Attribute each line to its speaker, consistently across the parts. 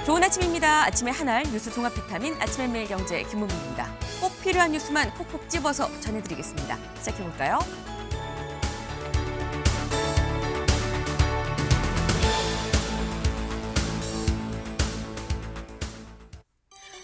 Speaker 1: 좋은 아침입니다. 아침의 하나를 뉴스 종합 비타민 아침의 매일경제 김문미입니다. 꼭 필요한 뉴스만 콕콕 집어서 전해드리겠습니다. 시작해볼까요?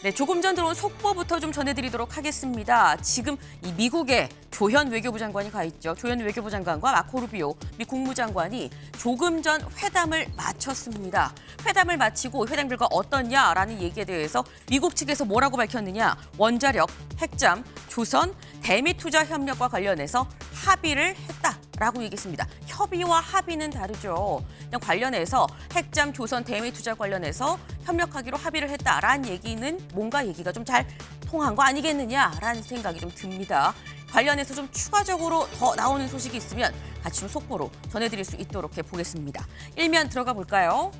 Speaker 1: 네, 조금 전 들어온 속보부터 좀 전해드리도록 하겠습니다. 지금 이 미국에 조현 외교부 장관이 가 있죠. 조현 외교부 장관과 마코 루비오 미 국무장관이 조금 전 회담을 마쳤습니다. 회담을 마치고 회담 결과 어떻냐라는 얘기에 대해서 미국 측에서 뭐라고 밝혔느냐. 원자력, 핵잠, 조선, 대미 투자 협력과 관련해서 합의를 했다라고 얘기했습니다. 협의와 합의는 다르죠. 그냥 관련해서 핵잠, 조선, 대미 투자 관련해서 협력하기로 합의를 했다라는 얘기는 뭔가 얘기가 좀 잘 통한 거 아니겠느냐라는 생각이 좀 듭니다. 관련해서 좀 추가적으로 더 나오는 소식이 있으면 같이 좀 속보로 전해드릴 수 있도록 해보겠습니다. 일면 들어가 볼까요?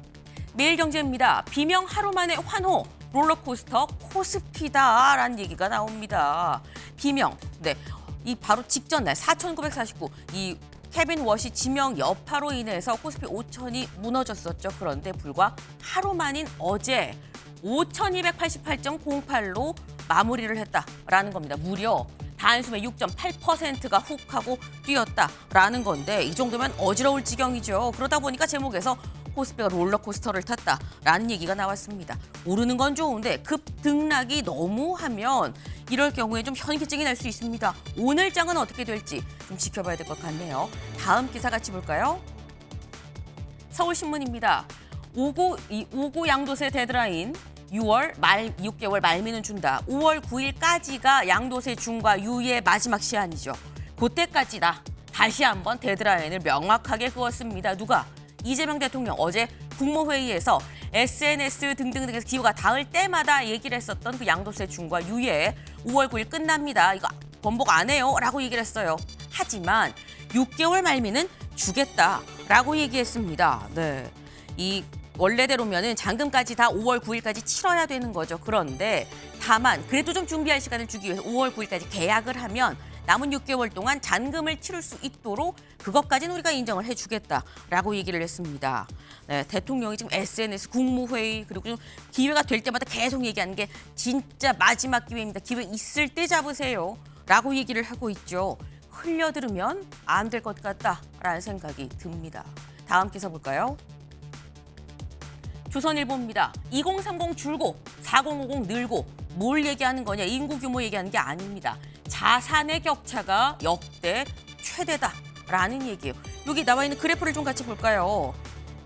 Speaker 1: 매일경제입니다. 비명 하루 만에 환호, 롤러코스터 코스피다라는 얘기가 나옵니다. 비명, 네, 이 바로 직전 날 4,949, 이 케빈 워시 지명 여파로 인해서 코스피 5천이 무너졌었죠. 그런데 불과 하루 만인 어제 5,288.08로 마무리를 했다라는 겁니다. 무려 단숨에 6.8%가 훅 하고 뛰었다라는 건데 이 정도면 어지러울 지경이죠. 그러다 보니까 제목에서 코스피가 롤러코스터를 탔다라는 얘기가 나왔습니다. 오르는 건 좋은데 급등락이 너무하면 이럴 경우에 좀 현기증이 날 수 있습니다. 오늘 장은 어떻게 될지 좀 지켜봐야 될 것 같네요. 다음 기사 같이 볼까요? 서울신문입니다. 5구 양도세 데드라인 6개월 말미는 준다. 5월 9일까지가 양도세 중과 유예 마지막 시한이죠. 그때까지다. 다시 한번 데드라인을 명확하게 그었습니다. 누가? 이재명 대통령 어제 국무회의에서 SNS 등등에서 기후가 닿을 때마다 얘기를 했었던 그 양도세 중과 유예 5월 9일 끝납니다. 이거 번복 안 해요 라고 얘기를 했어요. 하지만 6개월 말미는 주겠다라고 얘기했습니다. 네, 이 원래대로면은 잔금까지 다 5월 9일까지 치러야 되는 거죠. 그런데 다만 그래도 좀 준비할 시간을 주기 위해서 5월 9일까지 계약을 하면 남은 6개월 동안 잔금을 치를 수 있도록 그것까지는 우리가 인정을 해주겠다라고 얘기를 했습니다. 네, 대통령이 지금 SNS 국무회의 그리고 좀 기회가 될 때마다 계속 얘기하는 게 진짜 마지막 기회입니다. 기회 있을 때 잡으세요 라고 얘기를 하고 있죠. 흘려들으면 안 될 것 같다라는 생각이 듭니다. 다음 기사 볼까요? 조선일보입니다. 2030 줄고 4050 늘고 뭘 얘기하는 거냐. 인구 규모 얘기하는 게 아닙니다. 자산의 격차가 역대 최대다라는 얘기예요. 여기 나와 있는 그래프를 좀 같이 볼까요?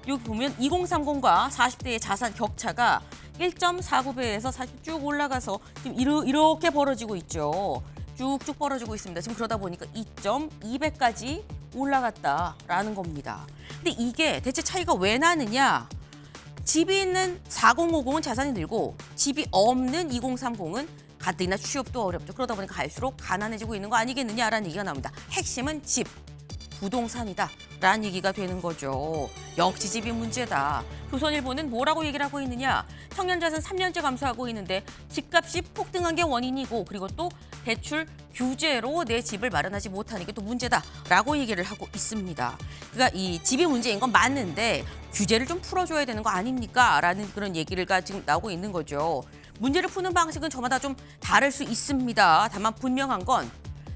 Speaker 1: 여기 보면 2030과 40대의 자산 격차가 1.49배에서 사실 쭉 올라가서 지금 이렇게 벌어지고 있죠. 쭉쭉 벌어지고 있습니다. 지금 그러다 보니까 2.2배까지 올라갔다라는 겁니다. 근데 이게 대체 차이가 왜 나느냐? 집이 있는 4050은 자산이 늘고 집이 없는 2030은 가뜩이나 취업도 어렵죠. 그러다 보니까 갈수록 가난해지고 있는 거 아니겠느냐라는 얘기가 나옵니다. 핵심은 집, 부동산이다라는 얘기가 되는 거죠. 역시 집이 문제다. 조선일보는 뭐라고 얘기를 하고 있느냐. 청년 자산 3년째 감소하고 있는데 집값이 폭등한 게 원인이고 그리고 또 대출 규제로 내 집을 마련하지 못하는 게 또 문제다라고 얘기를 하고 있습니다. 그러니까 이 집이 문제인 건 맞는데 규제를 좀 풀어줘야 되는 거 아닙니까? 라는 그런 얘기가 지금 나오고 있는 거죠. 문제를 푸는 방식은 저마다 좀 다를 수 있습니다. 다만 분명한 건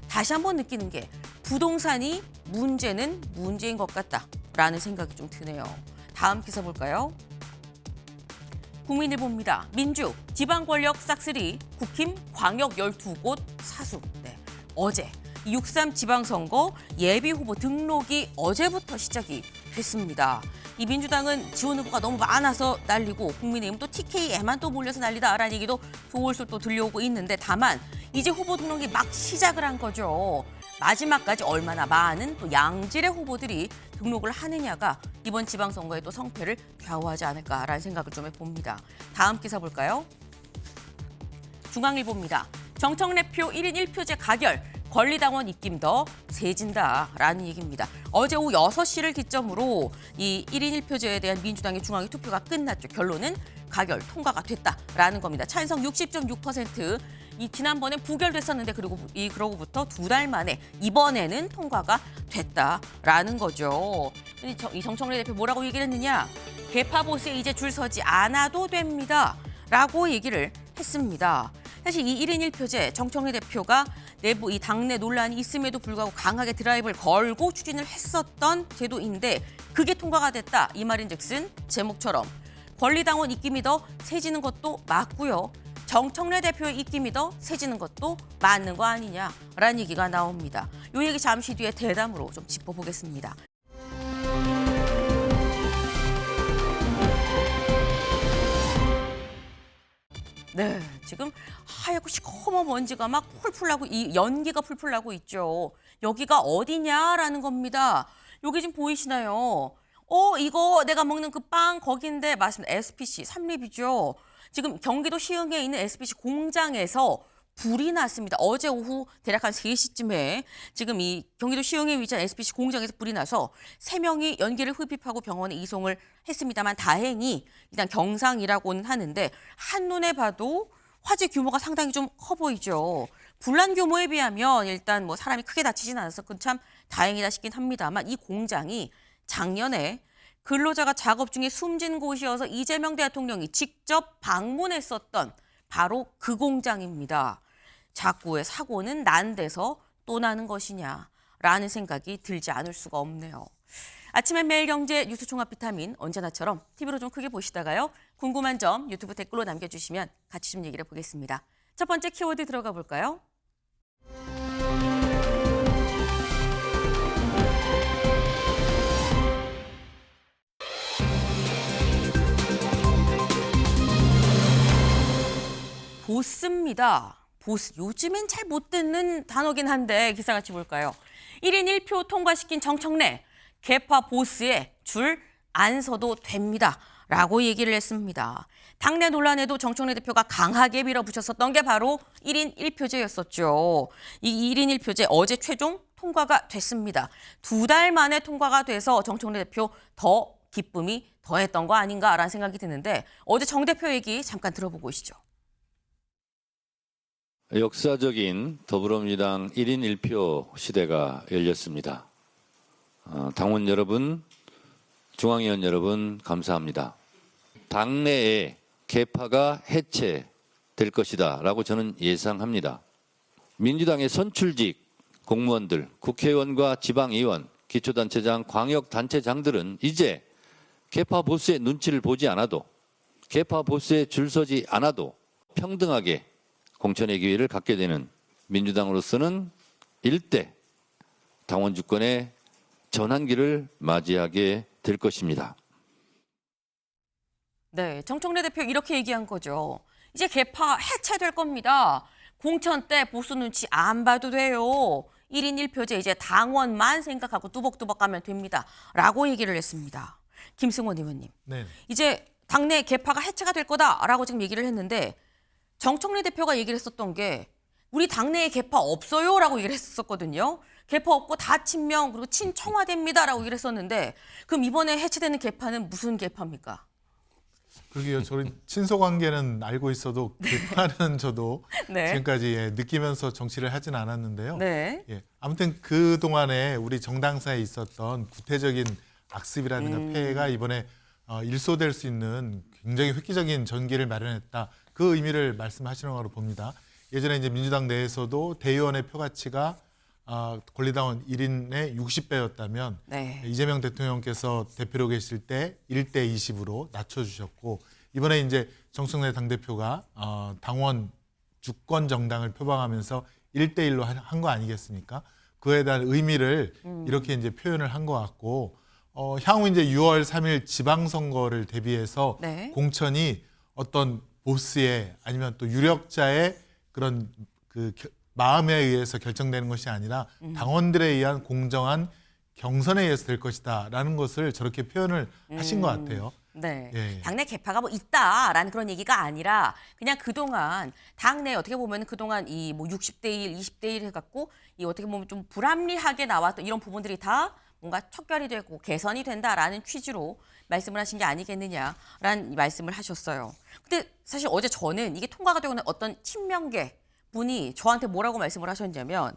Speaker 1: 다시 한번 느끼는 게 부동산이 문제는 문제인 것 같다라는 생각이 좀 드네요. 다음 기사 볼까요? 국민일보입니다. 민주, 지방권력 싹쓸이, 국힘, 광역 12곳 사수. 네, 어제 6.3 지방선거 예비후보 등록이 어제부터 시작이 됐습니다. 이 민주당은 지원 후보가 너무 많아서 난리고 국민의힘은 또 TK에만 또 몰려서 난리다라는 얘기도 솔솔 또 들려오고 있는데 다만 이제 후보 등록이 막 시작을 한 거죠. 마지막까지 얼마나 많은 또 양질의 후보들이 등록을 하느냐가 이번 지방선거의 또 성패를 좌우하지 않을까라는 생각을 좀 해봅니다. 다음 기사 볼까요? 중앙일보입니다. 정청래표 1인 1표제 가결, 권리당원 입김 더 세진다라는 얘기입니다. 어제 오후 6시를 기점으로 이 1인 1표제에 대한 민주당의 중앙위 투표가 끝났죠. 결론은 가결 통과가 됐다라는 겁니다. 찬성 60.6%. 이 지난번에 부결됐었는데 그러고부터 2달 만에 이번에는 통과가 됐다라는 거죠. 이 정청래 대표 뭐라고 얘기를 했느냐? 개파 보스에 이제 줄 서지 않아도 됩니다. 라고 얘기를 했습니다. 사실 이 1인 1표제 정청래 대표가 내부 이 당내 논란이 있음에도 불구하고 강하게 드라이브를 걸고 추진을 했었던 제도인데 그게 통과가 됐다. 이 말인즉슨 제목처럼 권리당원 입김이 더 세지는 것도 맞고요. 정청래 대표의 입김이 더 세지는 것도 맞는 거 아니냐라는 얘기가 나옵니다. 이 얘기 잠시 뒤에 대담으로 좀 짚어보겠습니다. 네, 지금 하얗고 시커먼 먼지가 막 풀풀 나고 이 연기가 풀풀 나고 있죠. 여기가 어디냐라는 겁니다. 여기 지금 보이시나요? 이거 내가 먹는 그 빵 거긴데 맞습니다. SPC 삼립이죠. 지금 경기도 시흥에 있는 SPC 공장에서 불이 났습니다. 어제 오후 대략 한 3시쯤에 지금 이 경기도 시흥에 위치한 SPC 공장에서 불이 나서 3명이 연기를 흡입하고 병원에 이송을 했습니다만 다행히 일단 경상이라고는 하는데 한눈에 봐도 화재 규모가 상당히 좀 커 보이죠. 불난 규모에 비하면 일단 뭐 사람이 크게 다치진 않아서 그건 참 다행이다 싶긴 합니다만 이 공장이 작년에 근로자가 작업 중에 숨진 곳이어서 이재명 대통령이 직접 방문했었던 바로 그 공장입니다. 자꾸 왜 사고는 난 데서 또 나는 것이냐라는 생각이 들지 않을 수가 없네요. 아침에 매일경제 뉴스 종합 비타민 언제나처럼 TV로 좀 크게 보시다가요. 궁금한 점 유튜브 댓글로 남겨주시면 같이 좀 얘기를 해보겠습니다. 첫 번째 키워드 들어가 볼까요? 보스입니다. 보스. 요즘엔 잘 못 듣는 단어긴 한데 기사 같이 볼까요? 1인 1표 통과시킨 정청래. 개파 보스에 줄 안 서도 됩니다. 라고 얘기를 했습니다. 당내 논란에도 정청래 대표가 강하게 밀어붙였었던 게 바로 1인 1표제였었죠. 이 1인 1표제 어제 최종 통과가 됐습니다. 2달 만에 통과가 돼서 정청래 대표 더 기쁨이 더했던 거 아닌가라는 생각이 드는데 어제 정 대표 얘기 잠깐 들어보고 오시죠.
Speaker 2: 역사적인 더불어민주당 1인 1표 시대가 열렸습니다. 당원 여러분, 중앙위원 여러분 감사합니다. 당내에 개파가 해체될 것이다 라고 저는 예상합니다. 민주당의 선출직 공무원들, 국회의원과 지방의원, 기초단체장, 광역단체장들은 이제 개파 보스의 눈치를 보지 않아도 개파 보스에 줄 서지 않아도 평등하게 공천의 기회를 갖게 되는 민주당으로서는 일대 당원 주권의 전환기를 맞이하게 될 것입니다.
Speaker 1: 네, 정청래 대표 이렇게 얘기한 거죠. 이제 개파 해체될 겁니다. 공천 때 보수 눈치 안 봐도 돼요. 1인 1표제 이제 당원만 생각하고 뚜벅뚜벅 가면 됩니다. 라고 얘기를 했습니다. 김승원 의원님.
Speaker 3: 네.
Speaker 1: 이제 당내 개파가 해체가 될 거다라고 지금 얘기를 했는데 정청래 대표가 얘기를 했었던 게 우리 당내에 개파 없어요라고 얘기를 했었거든요. 개파 없고 다 친명 그리고 친청와대입니다라고 얘기를 했었는데 그럼 이번에 해체되는 개파는 무슨 개파입니까?
Speaker 3: 그러게요. 저는 친소 관계는 알고 있어도 개파는 저도
Speaker 1: 네.
Speaker 3: 지금까지 느끼면서 정치를 하진 않았는데요.
Speaker 1: 네.
Speaker 3: 아무튼 그 동안에 우리 정당사에 있었던 구태적인 악습이라든가 폐해가 이번에 일소될 수 있는 굉장히 획기적인 전기를 마련했다. 그 의미를 말씀하시는 거로 봅니다. 예전에 이제 민주당 내에서도 대의원의 표가치가 권리당원 1인의 60배였다면
Speaker 1: 네.
Speaker 3: 이재명 대통령께서 대표로 계실 때 1대 20으로 낮춰주셨고 이번에 이제 정청래 당대표가 당원 주권 정당을 표방하면서 1대 1로 한 거 아니겠습니까? 그에 대한 의미를 이렇게 이제 표현을 한 것 같고 향후 이제 6월 3일 지방선거를 대비해서
Speaker 1: 네.
Speaker 3: 공천이 어떤 보스의 아니면 또 유력자의 그런 그 마음에 의해서 결정되는 것이 아니라 당원들에 의한 공정한 경선에 의해서 될 것이다라는 것을 저렇게 표현을 하신 것 같아요.
Speaker 1: 네.
Speaker 3: 예.
Speaker 1: 당내 개파가 뭐 있다라는 그런 얘기가 아니라 그냥 그동안 당내 어떻게 보면 그동안 이 뭐 60대 1, 20대 1 해갖고 이 어떻게 보면 좀 불합리하게 나왔던 이런 부분들이 다 뭔가 척결이 되고 개선이 된다라는 취지로 말씀을 하신 게 아니겠느냐라는 말씀을 하셨어요. 근데 사실 어제 저는 이게 통과가 되고 난 어떤 친명계 분이 저한테 뭐라고 말씀을 하셨냐면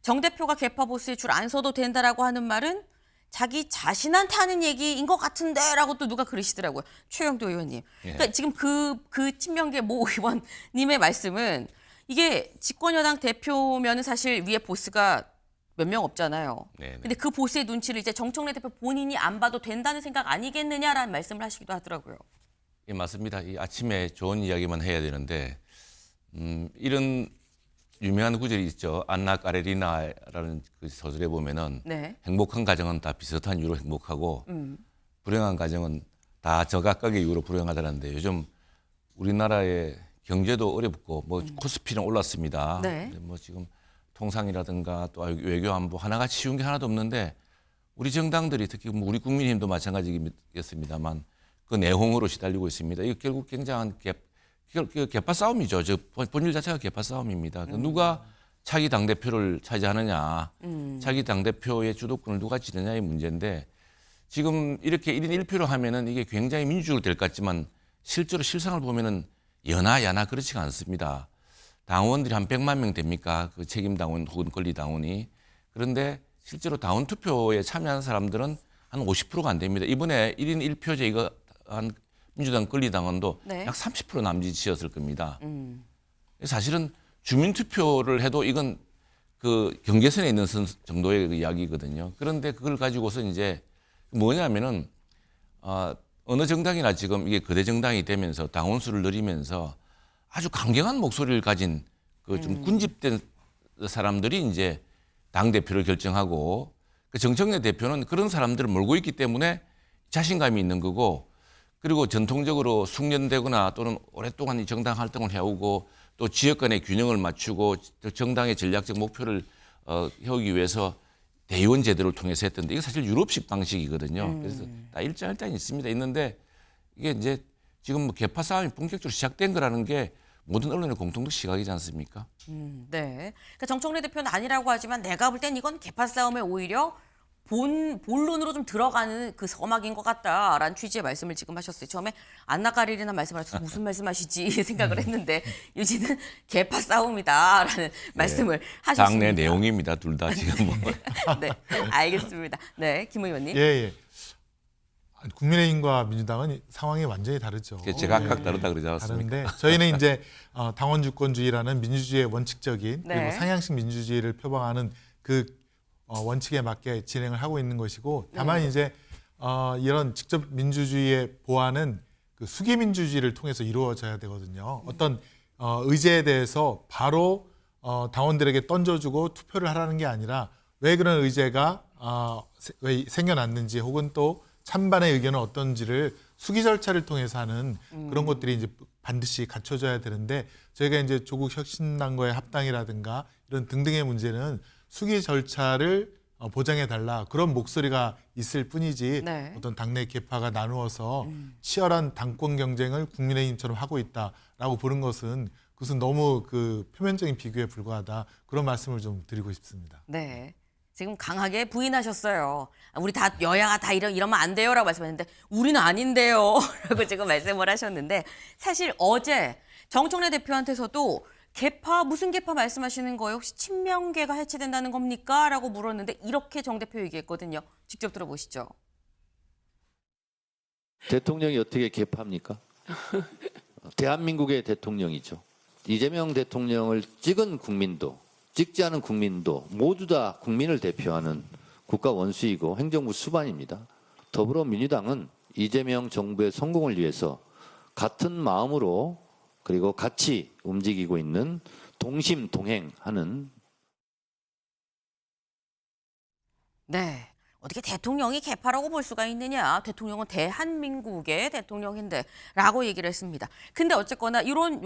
Speaker 1: 정 대표가 개파 보스에 줄 안 서도 된다라고 하는 말은 자기 자신한테 하는 얘기인 것 같은데라고 또 누가 그러시더라고요. 최영도 의원님. 그러니까 지금 그 친명계 모 의원님의 말씀은 이게 집권여당 대표면은 사실 위에 보스가 몇 명 없잖아요.
Speaker 4: 네네.
Speaker 1: 근데 그 보스의 눈치를 이제 정청래 대표 본인이 안 봐도 된다는 생각 아니겠느냐라는 말씀을 하시기도 하더라고요.
Speaker 4: 예, 맞습니다. 이 아침에 좋은 이야기만 해야 되는데 이런 유명한 구절이 있죠. 안나 까레리나라는 그 소설에 보면은
Speaker 1: 네.
Speaker 4: 행복한 가정은 다 비슷한 이유로 행복하고 불행한 가정은 다 저각각의 이유로 불행하다는데 요즘 우리나라의 경제도 어렵고 뭐 코스피는 올랐습니다.
Speaker 1: 네.
Speaker 4: 근데 뭐 지금 통상이라든가 또 외교 안보 하나같이 쉬운 게 하나도 없는데 우리 정당들이 특히 뭐 우리 국민의힘도 마찬가지겠습니다만 그 내홍으로 시달리고 있습니다. 이거 결국 굉장한 개파 싸움이죠. 본질 자체가 개파 싸움입니다. 누가 차기 당대표를 차지하느냐, 차기 당대표의 주도권을 누가 지느냐의 문제인데 지금 이렇게 1인 1표로 하면은 이게 굉장히 민주적으로 될 것 같지만 실제로 실상을 보면은 야나 그렇지가 않습니다. 당원들이 한 100만 명 됩니까? 그 책임 당원 혹은 권리 당원이. 그런데 실제로 당원 투표에 참여한 사람들은 한 50%가 안 됩니다. 이번에 1인 1표제 이거 한 민주당 권리 당원도
Speaker 1: 네.
Speaker 4: 약 30% 남짓이었을 겁니다. 사실은 주민 투표를 해도 이건 그 경계선에 있는 정도의 그 이야기거든요. 그런데 그걸 가지고서 이제 뭐냐면은 어느 정당이나 지금 이게 거대 정당이 되면서 당원 수를 늘리면서 아주 강경한 목소리를 가진 그 좀 군집된 사람들이 이제 당 대표를 결정하고 그 정청래 대표는 그런 사람들을 몰고 있기 때문에 자신감이 있는 거고 그리고 전통적으로 숙련되거나 또는 오랫동안 이 정당 활동을 해오고 또 지역 간의 균형을 맞추고 정당의 전략적 목표를 해오기 위해서 대의원 제도를 통해서 했던데 이게 사실 유럽식 방식이거든요. 그래서 다 일장일단이 있습니다. 있는데 이게 이제 지금 뭐 개파 싸움이 본격적으로 시작된 거라는 게 모든 언론의 공통적 시각이지 않습니까?
Speaker 1: 네. 그러니까 정청래 대표는 아니라고 하지만 내가 볼 땐 이건 개파 싸움에 오히려 본론으로 좀 들어가는 그 서막인 것 같다라는 취지의 말씀을 지금 하셨어요. 처음에 안나까리리나 말씀하셔서 무슨 말씀하시지 생각을 했는데 요즘은 개파 싸움이다라는 말씀을 하셨습니다.
Speaker 4: 당내 내용입니다. 둘 다 지금 뭐.
Speaker 1: 네, 알겠습니다. 네, 김 의원님.
Speaker 3: 예. 국민의힘과 민주당은 상황이 완전히 다르죠.
Speaker 4: 제각각 다르다 그러지 않았습니까?
Speaker 3: 다른데 저희는 이제 당원 주권주의라는 민주주의의 원칙적인
Speaker 1: 네.
Speaker 3: 그리고 상향식 민주주의를 표방하는 그 원칙에 맞게 진행을 하고 있는 것이고 다만 이제 이런 직접 민주주의의 보완은 그 수기 민주주의를 통해서 이루어져야 되거든요. 어떤 의제에 대해서 바로 당원들에게 던져주고 투표를 하라는 게 아니라 왜 그런 의제가 왜 생겨났는지 혹은 또 찬반의 의견은 어떤지를 수기 절차를 통해서 하는 그런 것들이 이제 반드시 갖춰져야 되는데 저희가 이제 조국 혁신당과의 합당이라든가 이런 등등의 문제는 수기 절차를 보장해 달라 그런 목소리가 있을 뿐이지
Speaker 1: 네.
Speaker 3: 어떤 당내 계파가 나누어서 치열한 당권 경쟁을 국민의힘처럼 하고 있다라고 보는 것은 그것은 너무 그 표면적인 비교에 불과하다 그런 말씀을 좀 드리고 싶습니다.
Speaker 1: 네. 지금 강하게 부인하셨어요. 우리 다 여야가 다 이러면 안 돼요라고 말씀하셨는데 우리는 아닌데요라고 지금 말씀을 하셨는데 사실 어제 정청래 대표한테서도 개파 무슨 개파 말씀하시는 거예요? 혹시 친명계가 해체된다는 겁니까? 라고 물었는데 이렇게 정 대표 얘기했거든요. 직접 들어보시죠.
Speaker 2: 대통령이 어떻게 개파입니까? 대한민국의 대통령이죠. 이재명 대통령을 찍은 국민도 찍지 않은 국민도 모두 다 국민을 대표하는 국가 원수이고 행정부 수반입니다. 더불어민주당은 이재명 정부의 성공을 위해서 같은 마음으로 그리고 같이 움직이고 있는 동심동행하는
Speaker 1: 네. 어떻게 대통령이 개파라고 볼 수가 있느냐. 대통령은 대한민국의 대통령인데 라고 얘기를 했습니다. 근데 어쨌거나 이런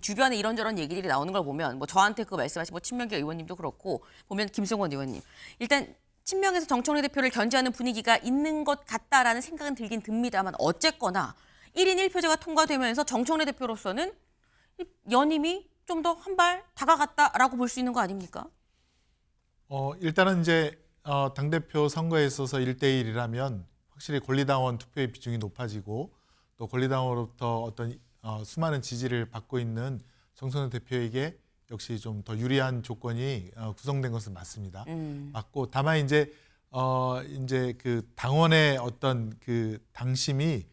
Speaker 1: 주변에 이런저런 얘기들이 나오는 걸 보면 뭐 저한테 그 말씀하신 친명계 의원님도 그렇고 보면 김성원 의원님 일단 친명에서 정청래 대표를 견제하는 분위기가 있는 것 같다라는 생각은 들긴 듭니다만 어쨌거나 1인 1표제가 통과되면서 정청래 대표로서는 연임이 좀 더 한 발 다가갔다라고 볼 수 있는 거 아닙니까?
Speaker 3: 일단은 이제 당대표 선거에 있어서 1대1이라면 확실히 권리당원 투표의 비중이 높아지고 또 권리당원으로부터 어떤 수많은 지지를 받고 있는 정청래 대표에게 역시 좀 더 유리한 조건이 구성된 것은 맞습니다. 맞고 다만 이제 이제 그 당원의 어떤 그 당심이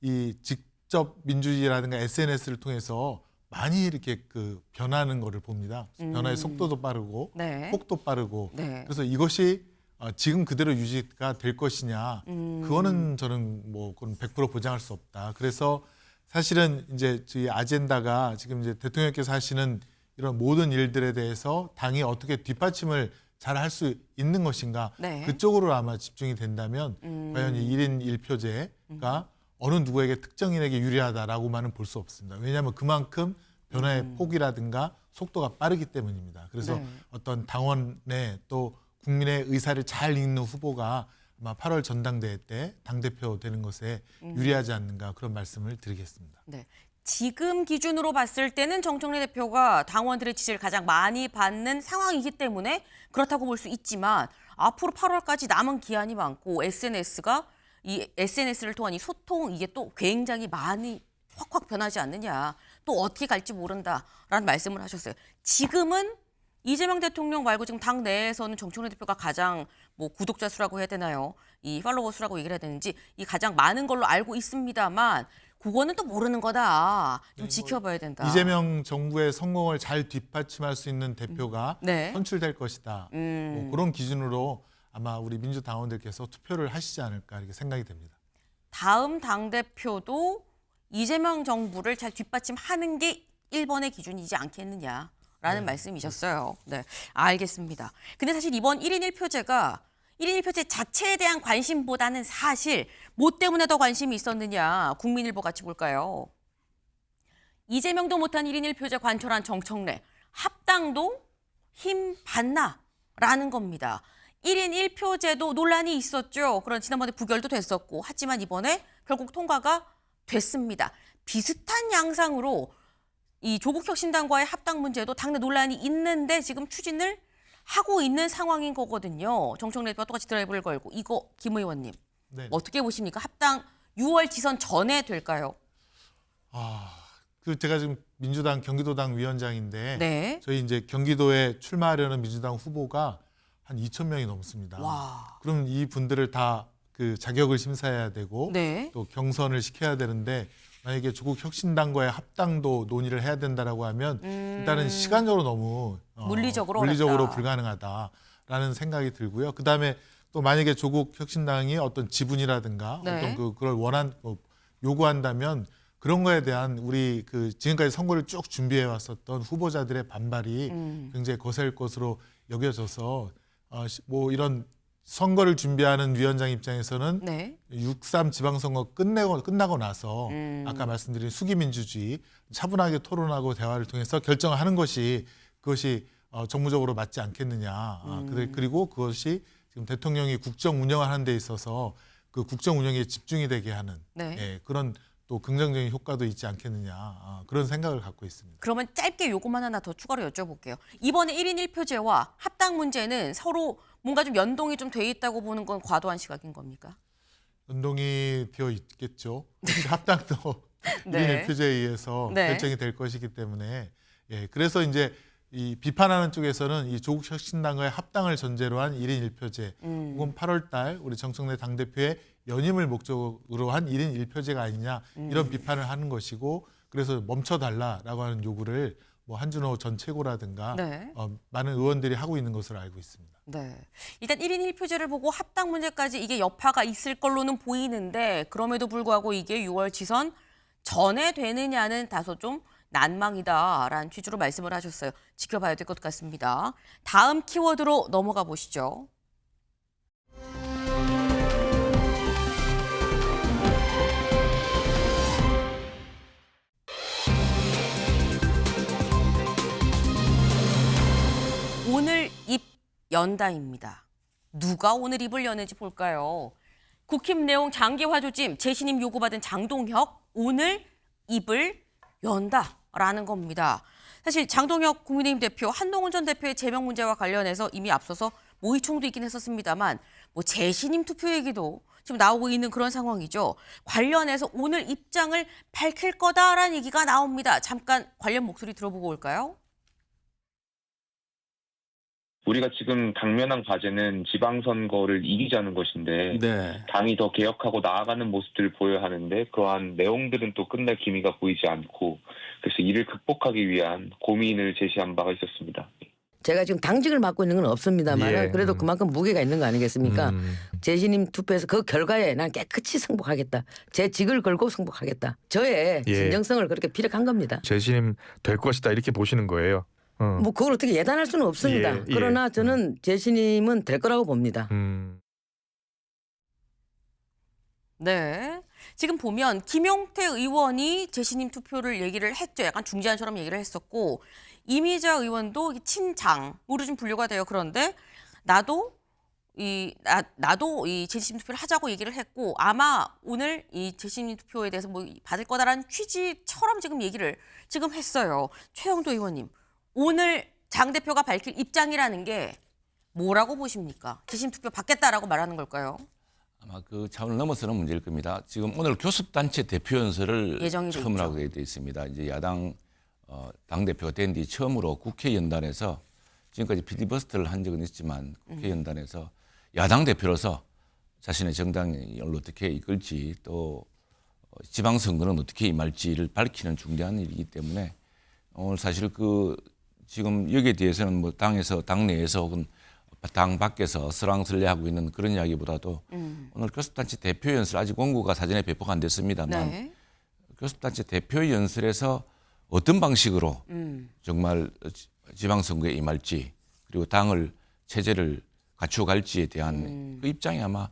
Speaker 3: 이 직접 민주주의라든가 SNS를 통해서 많이 이렇게 그 변하는 거를 봅니다. 변화의 속도도 빠르고
Speaker 1: 네.
Speaker 3: 폭도 빠르고
Speaker 1: 네.
Speaker 3: 그래서 이것이 지금 그대로 유지가 될 것이냐 그거는 저는 뭐 그건 100% 보장할 수 없다. 그래서 사실은 이제 저희 아젠다가 지금 이제 대통령께서 하시는 이런 모든 일들에 대해서 당이 어떻게 뒷받침을 잘 할 수 있는 것인가
Speaker 1: 네.
Speaker 3: 그쪽으로 아마 집중이 된다면 과연 이 1인 1표제가 어느 누구에게 특정인에게 유리하다라고만은 볼 수 없습니다. 왜냐하면 그만큼 변화의 폭이라든가 속도가 빠르기 때문입니다. 그래서
Speaker 1: 네.
Speaker 3: 어떤 당원의 또 국민의 의사를 잘 읽는 후보가 아마 8월 전당대회 때 당대표 되는 것에 유리하지 않는가 그런 말씀을 드리겠습니다.
Speaker 1: 네. 지금 기준으로 봤을 때는 정청래 대표가 당원들의 지지를 가장 많이 받는 상황이기 때문에 그렇다고 볼 수 있지만 앞으로 8월까지 남은 기한이 많고 이 SNS를 통한 이 소통 이게 또 굉장히 많이 확확 변하지 않느냐. 또 어떻게 갈지 모른다라는 말씀을 하셨어요. 지금은 이재명 대통령 말고 지금 당 내에서는 정청래 대표가 가장 뭐 구독자 수라고 해야 되나요? 이 팔로워 수라고 얘기를 해야 되는지 이 가장 많은 걸로 알고 있습니다만 그거는 또 모르는 거다. 좀 지켜봐야 된다.
Speaker 3: 이재명 정부의 성공을 잘 뒷받침할 수 있는 대표가
Speaker 1: 네.
Speaker 3: 선출될 것이다. 뭐 그런 기준으로 아마 우리 민주당원들께서 투표를 하시지 않을까 이렇게 생각이 됩니다.
Speaker 1: 다음 당대표도 이재명 정부를 잘 뒷받침하는 게 1번의 기준이지 않겠느냐라는 말씀이셨어요. 네, 알겠습니다. 근데 사실 이번 1인 1표제가 1인 1표제 자체에 대한 관심보다는 사실 뭐 때문에 더 관심이 있었느냐. 국민일보 같이 볼까요? 이재명도 못한 1인 1표제 관철한 정청래. 합당도 힘 받나라는 겁니다. 1인 1표제도 논란이 있었죠. 그런 지난번에 부결도 됐었고 하지만 이번에 결국 통과가 됐습니다. 비슷한 양상으로 이 조국혁신당과의 합당 문제도 당내 논란이 있는데 지금 추진을 하고 있는 상황인 거거든요. 정청래 대표가 똑같이 드라이브를 걸고 이거 김 의원님
Speaker 3: 네.
Speaker 1: 어떻게 보십니까? 합당 6월 지선 전에 될까요?
Speaker 3: 그 제가 지금 민주당 경기도당 위원장인데
Speaker 1: 네.
Speaker 3: 저희 이제 경기도에 출마하려는 민주당 후보가 한 2,000명이 넘습니다.
Speaker 1: 와.
Speaker 3: 그럼 이 분들을 다 그 자격을 심사해야 되고
Speaker 1: 네.
Speaker 3: 또 경선을 시켜야 되는데 만약에 조국 혁신당과의 합당도 논의를 해야 된다라고 하면 일단은 시간적으로 너무
Speaker 1: 물리적으로 어렵다.
Speaker 3: 불가능하다라는 생각이 들고요. 그다음에 또 만약에 조국 혁신당이 어떤 지분이라든가
Speaker 1: 네.
Speaker 3: 어떤 그걸 요구한다면 그런 거에 대한 우리 그 지금까지 선거를 쭉 준비해 왔었던 후보자들의 반발이 굉장히 거셀 것으로 여겨져서 뭐 이런 선거를 준비하는 위원장 입장에서는
Speaker 1: 네.
Speaker 3: 6.3 지방선거 끝나고 나서 아까 말씀드린 수기민주주의 차분하게 토론하고 대화를 통해서 결정을 하는 것이 그것이 정무적으로 맞지 않겠느냐. 그리고 그것이 지금 대통령이 국정 운영을 하는 데 있어서 그 국정 운영에 집중이 되게 하는
Speaker 1: 네.
Speaker 3: 예, 그런 또 긍정적인 효과도 있지 않겠느냐. 그런 생각을 갖고 있습니다.
Speaker 1: 그러면 짧게 요것만 하나 더 추가로 여쭤볼게요. 이번에 1인 1표제와 합당 문제는 서로 뭔가 좀 연동이 좀 돼 있다고 보는 건 과도한 시각인 겁니까?
Speaker 3: 연동이 되어 있겠죠. 합당도
Speaker 1: 네.
Speaker 3: 1인 1표제에 의해서
Speaker 1: 네.
Speaker 3: 결정이 될 것이기 때문에 예, 그래서 이제 이 비판하는 쪽에서는 이 조국 혁신당과의 합당을 전제로 한 1인 1표제 혹은 8월 달 우리 정청래 당대표의 연임을 목적으로 한 1인 1표제가 아니냐 이런 비판을 하는 것이고 그래서 멈춰달라라고 하는 요구를 뭐 한준호 전 최고라든가
Speaker 1: 네.
Speaker 3: 많은 의원들이 하고 있는 것으로 알고 있습니다.
Speaker 1: 네. 일단 1인 1표제를 보고 합당 문제까지 이게 여파가 있을 걸로는 보이는데 그럼에도 불구하고 이게 6월 지선 전에 되느냐는 다소 좀 난망이다라는 취지로 말씀을 하셨어요. 지켜봐야 될 것 같습니다. 다음 키워드로 넘어가 보시죠. 오늘 입 연다입니다. 누가 오늘 입을 여는지 볼까요? 국힘 내용 장기화 조짐 재신임 요구받은 장동혁 오늘 입을 연다라는 겁니다. 사실 장동혁 국민의힘 대표, 한동훈 전 대표의 제명 문제와 관련해서 이미 앞서서 모의총도 있긴 했었습니다만 뭐 재신임 투표 얘기도 지금 나오고 있는 그런 상황이죠. 관련해서 오늘 입장을 밝힐 거다라는 얘기가 나옵니다. 잠깐 관련 목소리 들어보고 올까요?
Speaker 5: 우리가 지금 당면한 과제는 지방선거를 이기자는 것인데
Speaker 6: 네.
Speaker 5: 당이 더 개혁하고 나아가는 모습들을 보여야 하는데 그러한 내용들은 또 끝날 기미가 보이지 않고 그래서 이를 극복하기 위한 고민을 제시한 바가 있었습니다.
Speaker 7: 제가 지금 당직을 맡고 있는 건 없습니다만
Speaker 6: 예.
Speaker 7: 그래도 그만큼 무게가 있는 거 아니겠습니까?
Speaker 6: 음.
Speaker 7: 제시님 투표에서 그 결과에 난 깨끗이 승복하겠다. 제 직을 걸고 승복하겠다. 저의
Speaker 6: 예.
Speaker 7: 진정성을 그렇게 피력한 겁니다.
Speaker 6: 재신임 될 것이다 이렇게 보시는 거예요.
Speaker 7: 뭐 그걸 어떻게 예단할 수는 없습니다.
Speaker 6: 예, 예.
Speaker 7: 그러나 저는 제시님은 될 거라고 봅니다.
Speaker 1: 네. 지금 보면 김용태 의원이 재신임 투표를 얘기를 했죠. 약간 중재안처럼 얘기를 했었고 이미자 의원도 친장으로 좀 분류가 돼요. 그런데 나도 이 재신임 투표를 하자고 얘기를 했고 아마 오늘 이 재신임 투표에 대해서 뭐 받을 거다라는 취지처럼 지금 얘기를 지금 했어요. 최영도 의원님, 오늘 장 대표가 밝힐 입장이라는 게 뭐라고 보십니까? 재신임 투표 받겠다라고 말하는 걸까요?
Speaker 4: 아마 그 차원을 넘어서는 문제일 겁니다. 지금 오늘 교섭단체 대표 연설을
Speaker 1: 예정이 돼
Speaker 4: 처음으로
Speaker 1: 있죠.
Speaker 4: 하게 돼 있습니다. 이제 야당 당대표가 된 뒤 처음으로 국회 연단에서 지금까지 필리버스터를 한 적은 있지만 국회 연단에서 야당 대표로서 자신의 정당을 어떻게 이끌지 또 지방선거는 어떻게 임할지를 밝히는 중대한 일이기 때문에 오늘 사실 그 지금 여기에 대해서는 뭐 당내에서 혹은 당 밖에서 설왕설래하고 있는 그런 이야기보다도 오늘 교섭단체 대표 연설 아직 원고가 사전에 배포가 안 됐습니다만
Speaker 1: 네.
Speaker 4: 교섭단체 대표 연설에서 어떤 방식으로 정말 지방선거에 임할지 그리고 당을 체제를 갖추어갈지에 대한 그 입장이 아마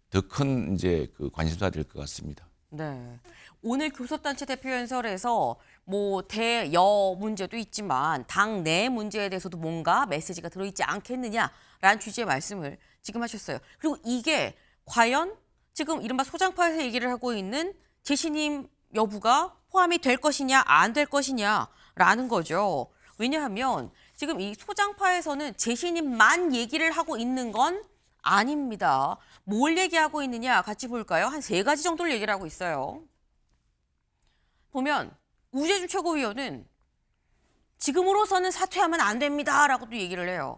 Speaker 4: 더 큰 이제 그 관심사가 될 것 같습니다.
Speaker 1: 네. 오늘 교섭단체 대표 연설에서 뭐 대여 문제도 있지만 당 내 문제에 대해서도 뭔가 메시지가 들어있지 않겠느냐라는 취지의 말씀을 지금 하셨어요. 그리고 이게 과연 지금 이른바 소장파에서 얘기를 하고 있는 재신임 여부가 포함이 될 것이냐 안 될 것이냐라는 거죠. 왜냐하면 지금 이 소장파에서는 재신임만 얘기를 하고 있는 건 아닙니다. 뭘 얘기하고 있느냐 같이 볼까요? 한 3가지 정도를 얘기를 하고 있어요. 보면 우재준 최고위원은 지금으로서는 사퇴하면 안 됩니다라고 또 얘기를 해요.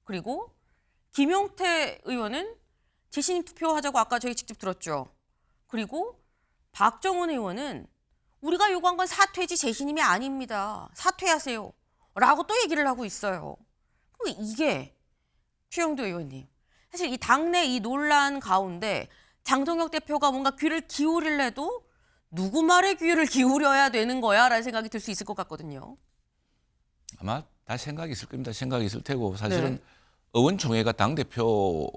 Speaker 1: 그리고 김용태 의원은 재신임 투표하자고 아까 저희 직접 들었죠. 그리고 박정훈 의원은 우리가 요구한 건 사퇴지 재신임이 아닙니다. 사퇴하세요. 라고 또 얘기를 하고 있어요. 그럼 이게 최영도 의원님. 사실 이 당내 이 논란 가운데 장동혁 대표가 뭔가 귀를 기울일래도 누구 말에 귀를 기울여야 되는 거야? 라는 생각이 들 수 있을 것 같거든요.
Speaker 4: 아마 다 생각이 있을 겁니다. 생각이 있을 테고 사실은
Speaker 1: 네.
Speaker 4: 의원총회가 당대표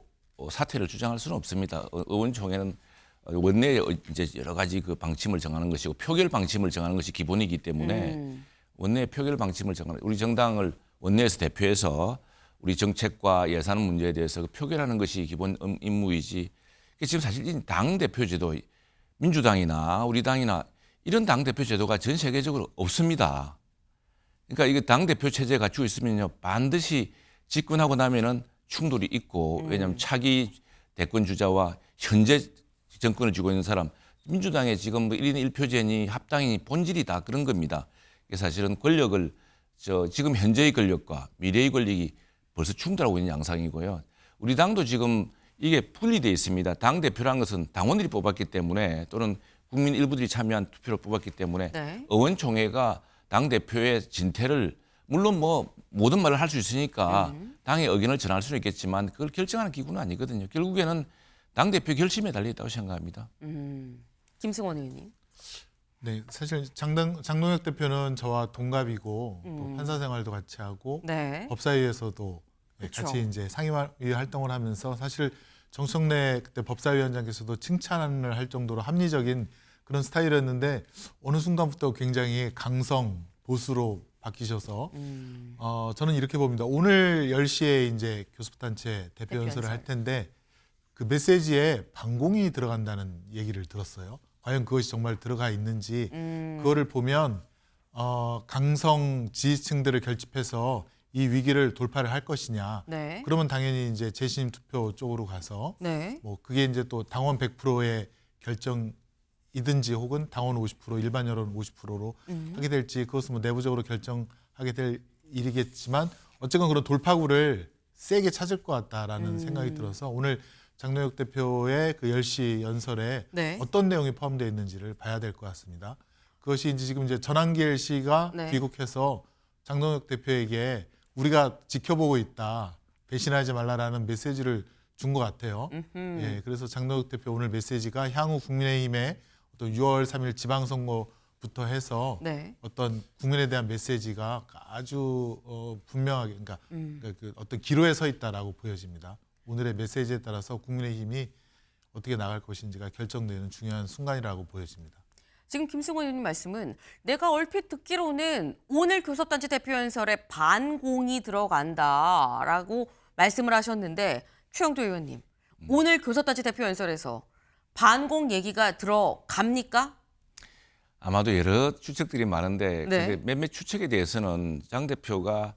Speaker 4: 사퇴를 주장할 수는 없습니다. 의원총회는 원내 이제 여러 가지 그 방침을 정하는 것이고 표결 방침을 정하는 것이 기본이기 때문에 원내 표결 방침을 정하는 우리 정당을 원내에서 대표해서 우리 정책과 예산 문제에 대해서 표결하는 것이 기본 임무이지. 지금 사실 이 당 대표 제도 민주당이나 우리 당이나 이런 당 대표 제도가 전 세계적으로 없습니다. 그러니까 이게 당 대표 체제가 갖추고 있으면요 반드시 집권하고 나면은 충돌이 있고 왜냐하면 차기 대권 주자와 현재 정권을 쥐고 있는 사람 민주당의 지금 뭐 1인 1표제니 합당이 본질이 다 그런 겁니다. 이게 사실은 권력을 지금 현재의 권력과 미래의 권력이 벌써 충돌하고 있는 양상이고요. 우리 당도 지금 이게 분리되어 있습니다. 당 대표란 것은 당원들이 뽑았기 때문에 또는 국민 일부들이 참여한 투표로 뽑았기 때문에
Speaker 1: 네.
Speaker 4: 의원총회가 당 대표의 진퇴를 물론 뭐 모든 말을 할 수 있으니까 당의 의견을 전할 수는 있겠지만 그걸 결정하는 기구는 아니거든요. 결국에는 당 대표 결심에 달려 있다고 생각합니다.
Speaker 1: 김승원 의원님.
Speaker 3: 네, 사실 장동혁 대표는 저와 동갑이고 또 판사 생활도 같이 하고
Speaker 1: 네.
Speaker 3: 법사위에서도
Speaker 1: 그쵸.
Speaker 3: 같이 이제 상임위 활동을 하면서 사실 정청래 그때 법사위원장께서도 칭찬을 할 정도로 합리적인 그런 스타일이었는데 어느 순간부터 굉장히 강성 보수로 바뀌셔서 저는 이렇게 봅니다. 오늘 10시에 이제 교섭단체 대표 연설을 할 텐데 그 메시지에 반공이 들어간다는 얘기를 들었어요. 과연 그것이 정말 들어가 있는지 그거를 보면 강성 지지층들을 결집해서 이 위기를 돌파를 할 것이냐.
Speaker 1: 네.
Speaker 3: 그러면 당연히 이제 재신임 투표 쪽으로 가서
Speaker 1: 네.
Speaker 3: 뭐 그게 이제 또 당원 100%의 결정이든지 혹은 당원 50% 일반 여론 50%로 하게 될지 그것은 뭐 내부적으로 결정하게 될 일이겠지만 어쨌건 그런 돌파구를 세게 찾을 것 같다라는 생각이 들어서 오늘 장동혁 대표의 그 10시 연설에
Speaker 1: 네.
Speaker 3: 어떤 내용이 포함되어 있는지를 봐야 될 것 같습니다. 그것이 이제 지금 이제 전한길 씨가
Speaker 1: 네.
Speaker 3: 귀국해서 장동혁 대표에게 우리가 지켜보고 있다, 배신하지 말라라는 메시지를 준 것 같아요. 예, 그래서 장동혁 대표 오늘 메시지가 향후 국민의힘의 어떤 6월 3일 지방선거부터 해서
Speaker 1: 네.
Speaker 3: 어떤 국민에 대한 메시지가 아주 분명하게, 그러니까 그 어떤 기로에 서 있다라고 보여집니다. 오늘의 메시지에 따라서 국민의힘이 어떻게 나갈 것인지가 결정되는 중요한 순간이라고 보여집니다.
Speaker 1: 지금 김승원 의원님 말씀은 내가 얼핏 듣기로는 오늘 교섭단체 대표 연설에 반공이 들어간다라고 말씀을 하셨는데 최영도 의원님, 오늘 교섭단체 대표 연설에서 반공 얘기가 들어갑니까?
Speaker 4: 아마도 여러 추측들이 많은데
Speaker 1: 네.
Speaker 4: 근데 몇몇 추측에 대해서는 장 대표가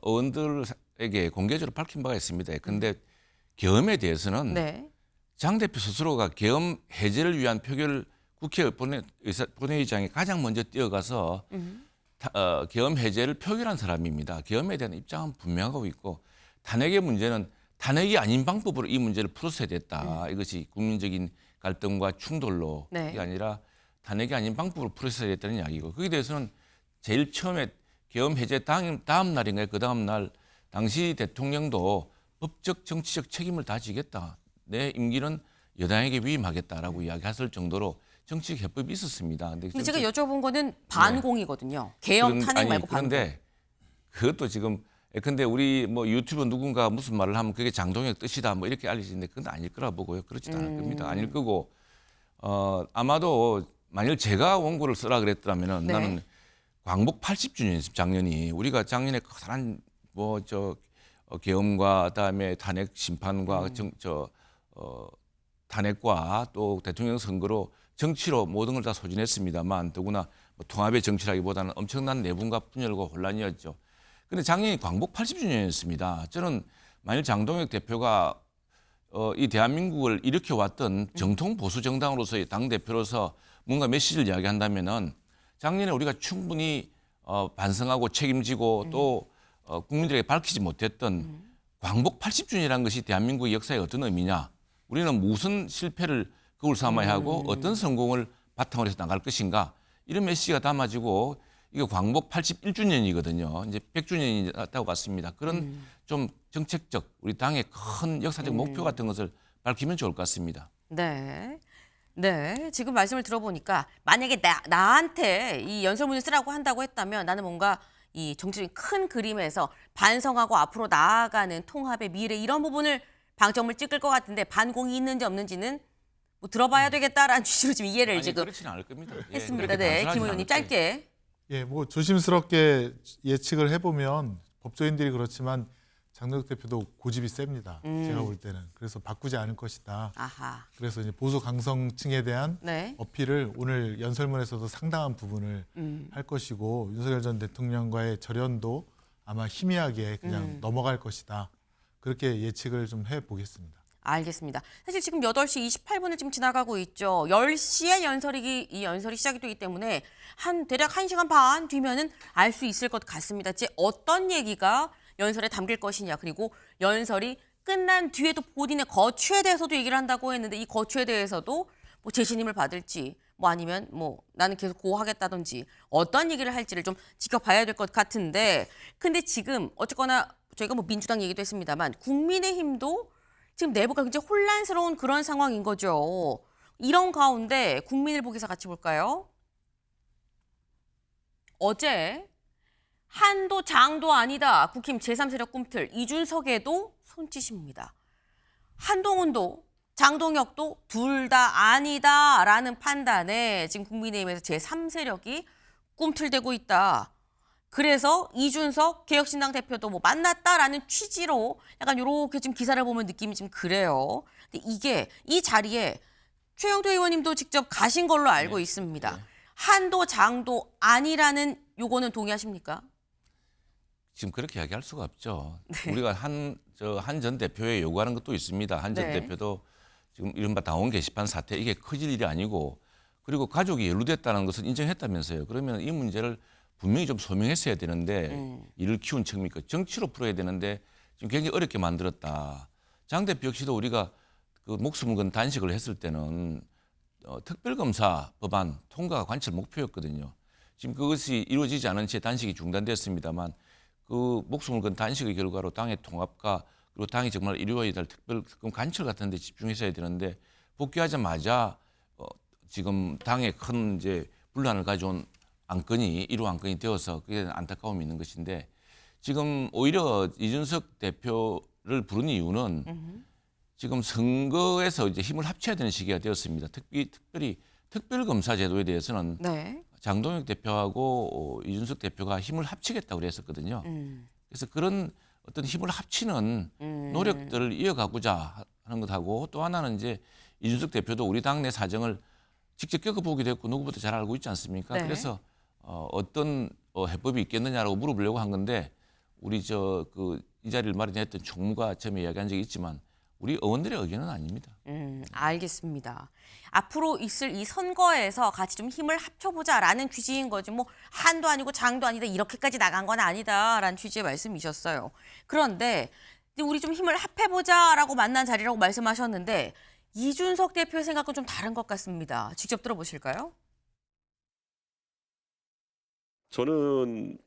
Speaker 4: 의원들에게 공개적으로 밝힌 바가 있습니다. 근데 계엄에 대해서는
Speaker 1: 네.
Speaker 4: 장 대표 스스로가 계엄 해제를 위한 표결을 국회 본회의장에 가장 먼저 뛰어가서 계엄 해제를 표결한 사람입니다. 계엄에 대한 입장은 분명하고 있고 탄핵의 문제는 탄핵이 아닌 방법으로 이 문제를 풀었어야 됐다. 이것이 국민적인 갈등과 충돌로
Speaker 1: 네.
Speaker 4: 그게 아니라 탄핵이 아닌 방법으로 풀었어야 됐다는 이야기고 거기에 대해서는 제일 처음에 계엄 해제 다음 날인가요? 그 다음 날 당시 대통령도 법적 정치적 책임을 다 지겠다. 내 임기는 여당에게 위임하겠다라고 이야기했을 정도로 정치적 해법이 있었습니다.
Speaker 1: 근데 제가 여쭤본 거는 반공이거든요. 계엄 탄핵 말고 반공.
Speaker 4: 그런데 그것도 지금 근데 우리 뭐 유튜브 누군가 무슨 말을 하면 그게 장동혁 뜻이다 뭐 이렇게 알려지는데 그건 아닐 거라 보고요. 그렇지도 않을 겁니다. 아닐 거고 아마도 만일 제가 원고를 쓰라 그랬더라면은
Speaker 1: 네.
Speaker 4: 나는 광복 80주년 작년이 우리가 작년에 커다란 계엄과 그다음에 탄핵 심판과 탄핵과 또 대통령 선거로 정치로 모든 걸 다 소진했습니다만 더구나 뭐 통합의 정치라기보다는 엄청난 내분과 분열과 혼란이었죠. 그런데 작년이 광복 80주년이었습니다. 저는 만일 장동혁 대표가 이 대한민국을 일으켜왔던 정통 보수 정당으로서의 당 대표로서 뭔가 메시지를 이야기한다면은 작년에 우리가 충분히 반성하고 책임지고 또 국민들에게 밝히지 못했던 광복 80주년이라는 것이 대한민국의 역사에 어떤 의미냐? 우리는 무슨 실패를 거울 삼아야 하고 어떤 성공을 바탕으로 해서 나갈 것인가? 이런 메시지가 담아지고 이거 광복 81주년이거든요. 이제 100주년이 났다고 같습니다. 그런 좀 정책적 우리 당의 큰 역사적 목표 같은 것을 밝히면 좋을 것 같습니다.
Speaker 1: 네. 네. 지금 말씀을 들어보니까 만약에 나한테 이 연설문을 쓰라고 한다고 했다면 나는 뭔가 이 정치적인 큰 그림에서 반성하고 앞으로 나아가는 통합의 미래 이런 부분을 방점을 찍을 것 같은데 반공이 있는지 없는지는 뭐 들어봐야 되겠다라는 취지로 지금 이해를
Speaker 4: 아니,
Speaker 1: 지금
Speaker 4: 그렇지는 않을 겁니다. 예,
Speaker 1: 했습니다.
Speaker 4: 그렇게
Speaker 1: 네.
Speaker 4: 단순하진
Speaker 1: 김 의원님
Speaker 4: 않을
Speaker 1: 짧게.
Speaker 3: 예, 뭐 조심스럽게 예측을 해보면 법조인들이 그렇지만 장동혁 대표도 고집이 셉니다. 제가 볼 때는. 그래서 바꾸지 않을 것이다.
Speaker 1: 아하.
Speaker 3: 그래서 이제 보수 강성층에 대한
Speaker 1: 네.
Speaker 3: 어필을 오늘 연설문에서도 상당한 부분을 할 것이고 윤석열 전 대통령과의 절연도 아마 희미하게 그냥 넘어갈 것이다. 그렇게 예측을 좀 해보겠습니다.
Speaker 1: 알겠습니다. 사실 지금 8시 28분을 지금 지나가고 있죠. 10시에 이 연설이 시작이 되기 때문에 대략 1시간 반 뒤면은 알 수 있을 것 같습니다. 어떤 얘기가 연설에 담길 것이냐, 그리고 연설이 끝난 뒤에도 본인의 거취에 대해서도 얘기를 한다고 했는데 이 거취에 대해서도 뭐 재신임을 받을지 뭐 아니면 뭐 나는 계속 고하겠다든지 어떤 얘기를 할지를 좀 지켜봐야 될 것 같은데 근데 지금 어쨌거나 저희가 뭐 민주당 얘기도 했습니다만 국민의힘도 지금 내부가 굉장히 혼란스러운 그런 상황인 거죠. 이런 가운데 국민일보 기사 같이 볼까요? 어제 한도 장도 아니다. 국힘 제3세력 꿈틀 이준석에도 손짓입니다. 한동훈도 장동혁도 둘 다 아니다라는 판단에 지금 국민의힘에서 제3세력이 꿈틀대고 있다. 그래서 이준석 개혁신당 대표도 뭐 만났다라는 취지로 약간 이렇게 지금 기사를 보면 느낌이 좀 그래요. 근데 이 자리에 최영도 의원님도 직접 가신 걸로 알고 있습니다. 한도 장도 아니라는 요거는 동의하십니까?
Speaker 4: 지금 그렇게 이야기할 수가 없죠. 우리가 한 전 대표에 요구하는 것도 있습니다. 한 전
Speaker 1: 네.
Speaker 4: 대표도 지금 이른바 당원 게시판 사태 이게 커질 일이 아니고 그리고 가족이 연루됐다는 것을 인정했다면서요. 그러면 이 문제를 분명히 좀 소명했어야 되는데 이를 키운 책임이니까 정치로 풀어야 되는데 지금 굉장히 어렵게 만들었다. 장 대표 역시도 우리가 그 목숨을 건 단식을 했을 때는 특별검사 법안 통과가 관철 목표였거든요. 지금 그것이 이루어지지 않은 채 단식이 중단됐습니다만 그 목숨을 건 단식의 결과로 당의 통합과 그리고 당이 정말 이루어야 될 특별특검 관철 같은 데 집중했어야 되는데 복귀하자마자 지금 당에 큰 이제 분란을 가져온 안건이 이루 안건이 되어서 그게 안타까움이 있는 것인데 지금 오히려 이준석 대표를 부른 이유는 지금 선거에서 이제 힘을 합쳐야 되는 시기가 되었습니다. 특별히 특별검사 제도에 대해서는
Speaker 1: 네.
Speaker 4: 장동혁 대표하고 이준석 대표가 힘을 합치겠다고 그랬었거든요. 그래서 그런 어떤 힘을 합치는 노력들을 이어가고자 하는 것하고 또 하나는 이제 이준석 대표도 우리 당내 사정을 직접 겪어보기도 했고 누구보다 잘 알고 있지 않습니까?
Speaker 1: 네.
Speaker 4: 그래서 어떤 해법이 있겠느냐라고 물어보려고 한 건데 우리 이 자리를 마련했던 총무가 처음에 이야기한 적이 있지만 우리 의원들의 의견은 아닙니다.
Speaker 1: 알겠습니다. 앞으로 있을 이 선거에서 같이 좀 힘을 합쳐보자라는 취지인 거지 뭐 한도 아니고 장도 아니다 이렇게까지 나간 건 아니다라는 취지의 말씀이셨어요. 그런데 우리 좀 힘을 합해보자라고 만난 자리라고 말씀하셨는데 이준석 대표의 생각은 좀 다른 것 같습니다. 직접 들어보실까요?
Speaker 8: 저는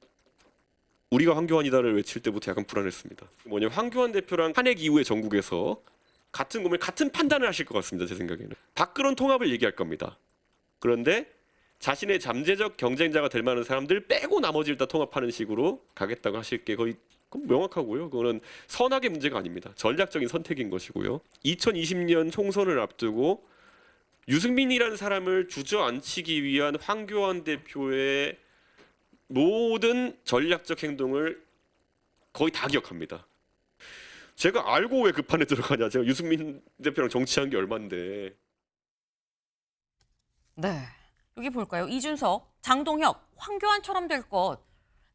Speaker 8: 우리가 황교안이다를 외칠 때부터 약간 불안했습니다. 뭐냐면 황교안 대표랑 탄핵 이후에 전국에서 같은 고민, 같은 판단을 하실 것 같습니다. 제 생각에는. 박근홍 통합을 얘기할 겁니다. 그런데 자신의 잠재적 경쟁자가 될 만한 사람들 빼고 나머지를 다 통합하는 식으로 가겠다고 하실 게 거의 명확하고요. 그거는 선악의 문제가 아닙니다. 전략적인 선택인 것이고요. 2020년 총선을 앞두고 유승민이라는 사람을 주저앉히기 위한 황교안 대표의 모든 전략적 행동을 거의 다 기억합니다. 제가 알고 왜 그 판에 들어가냐. 제가 유승민 대표랑 정치한 게 얼만데.
Speaker 1: 네. 여기 볼까요? 이준석, 장동혁, 황교안처럼 될 것.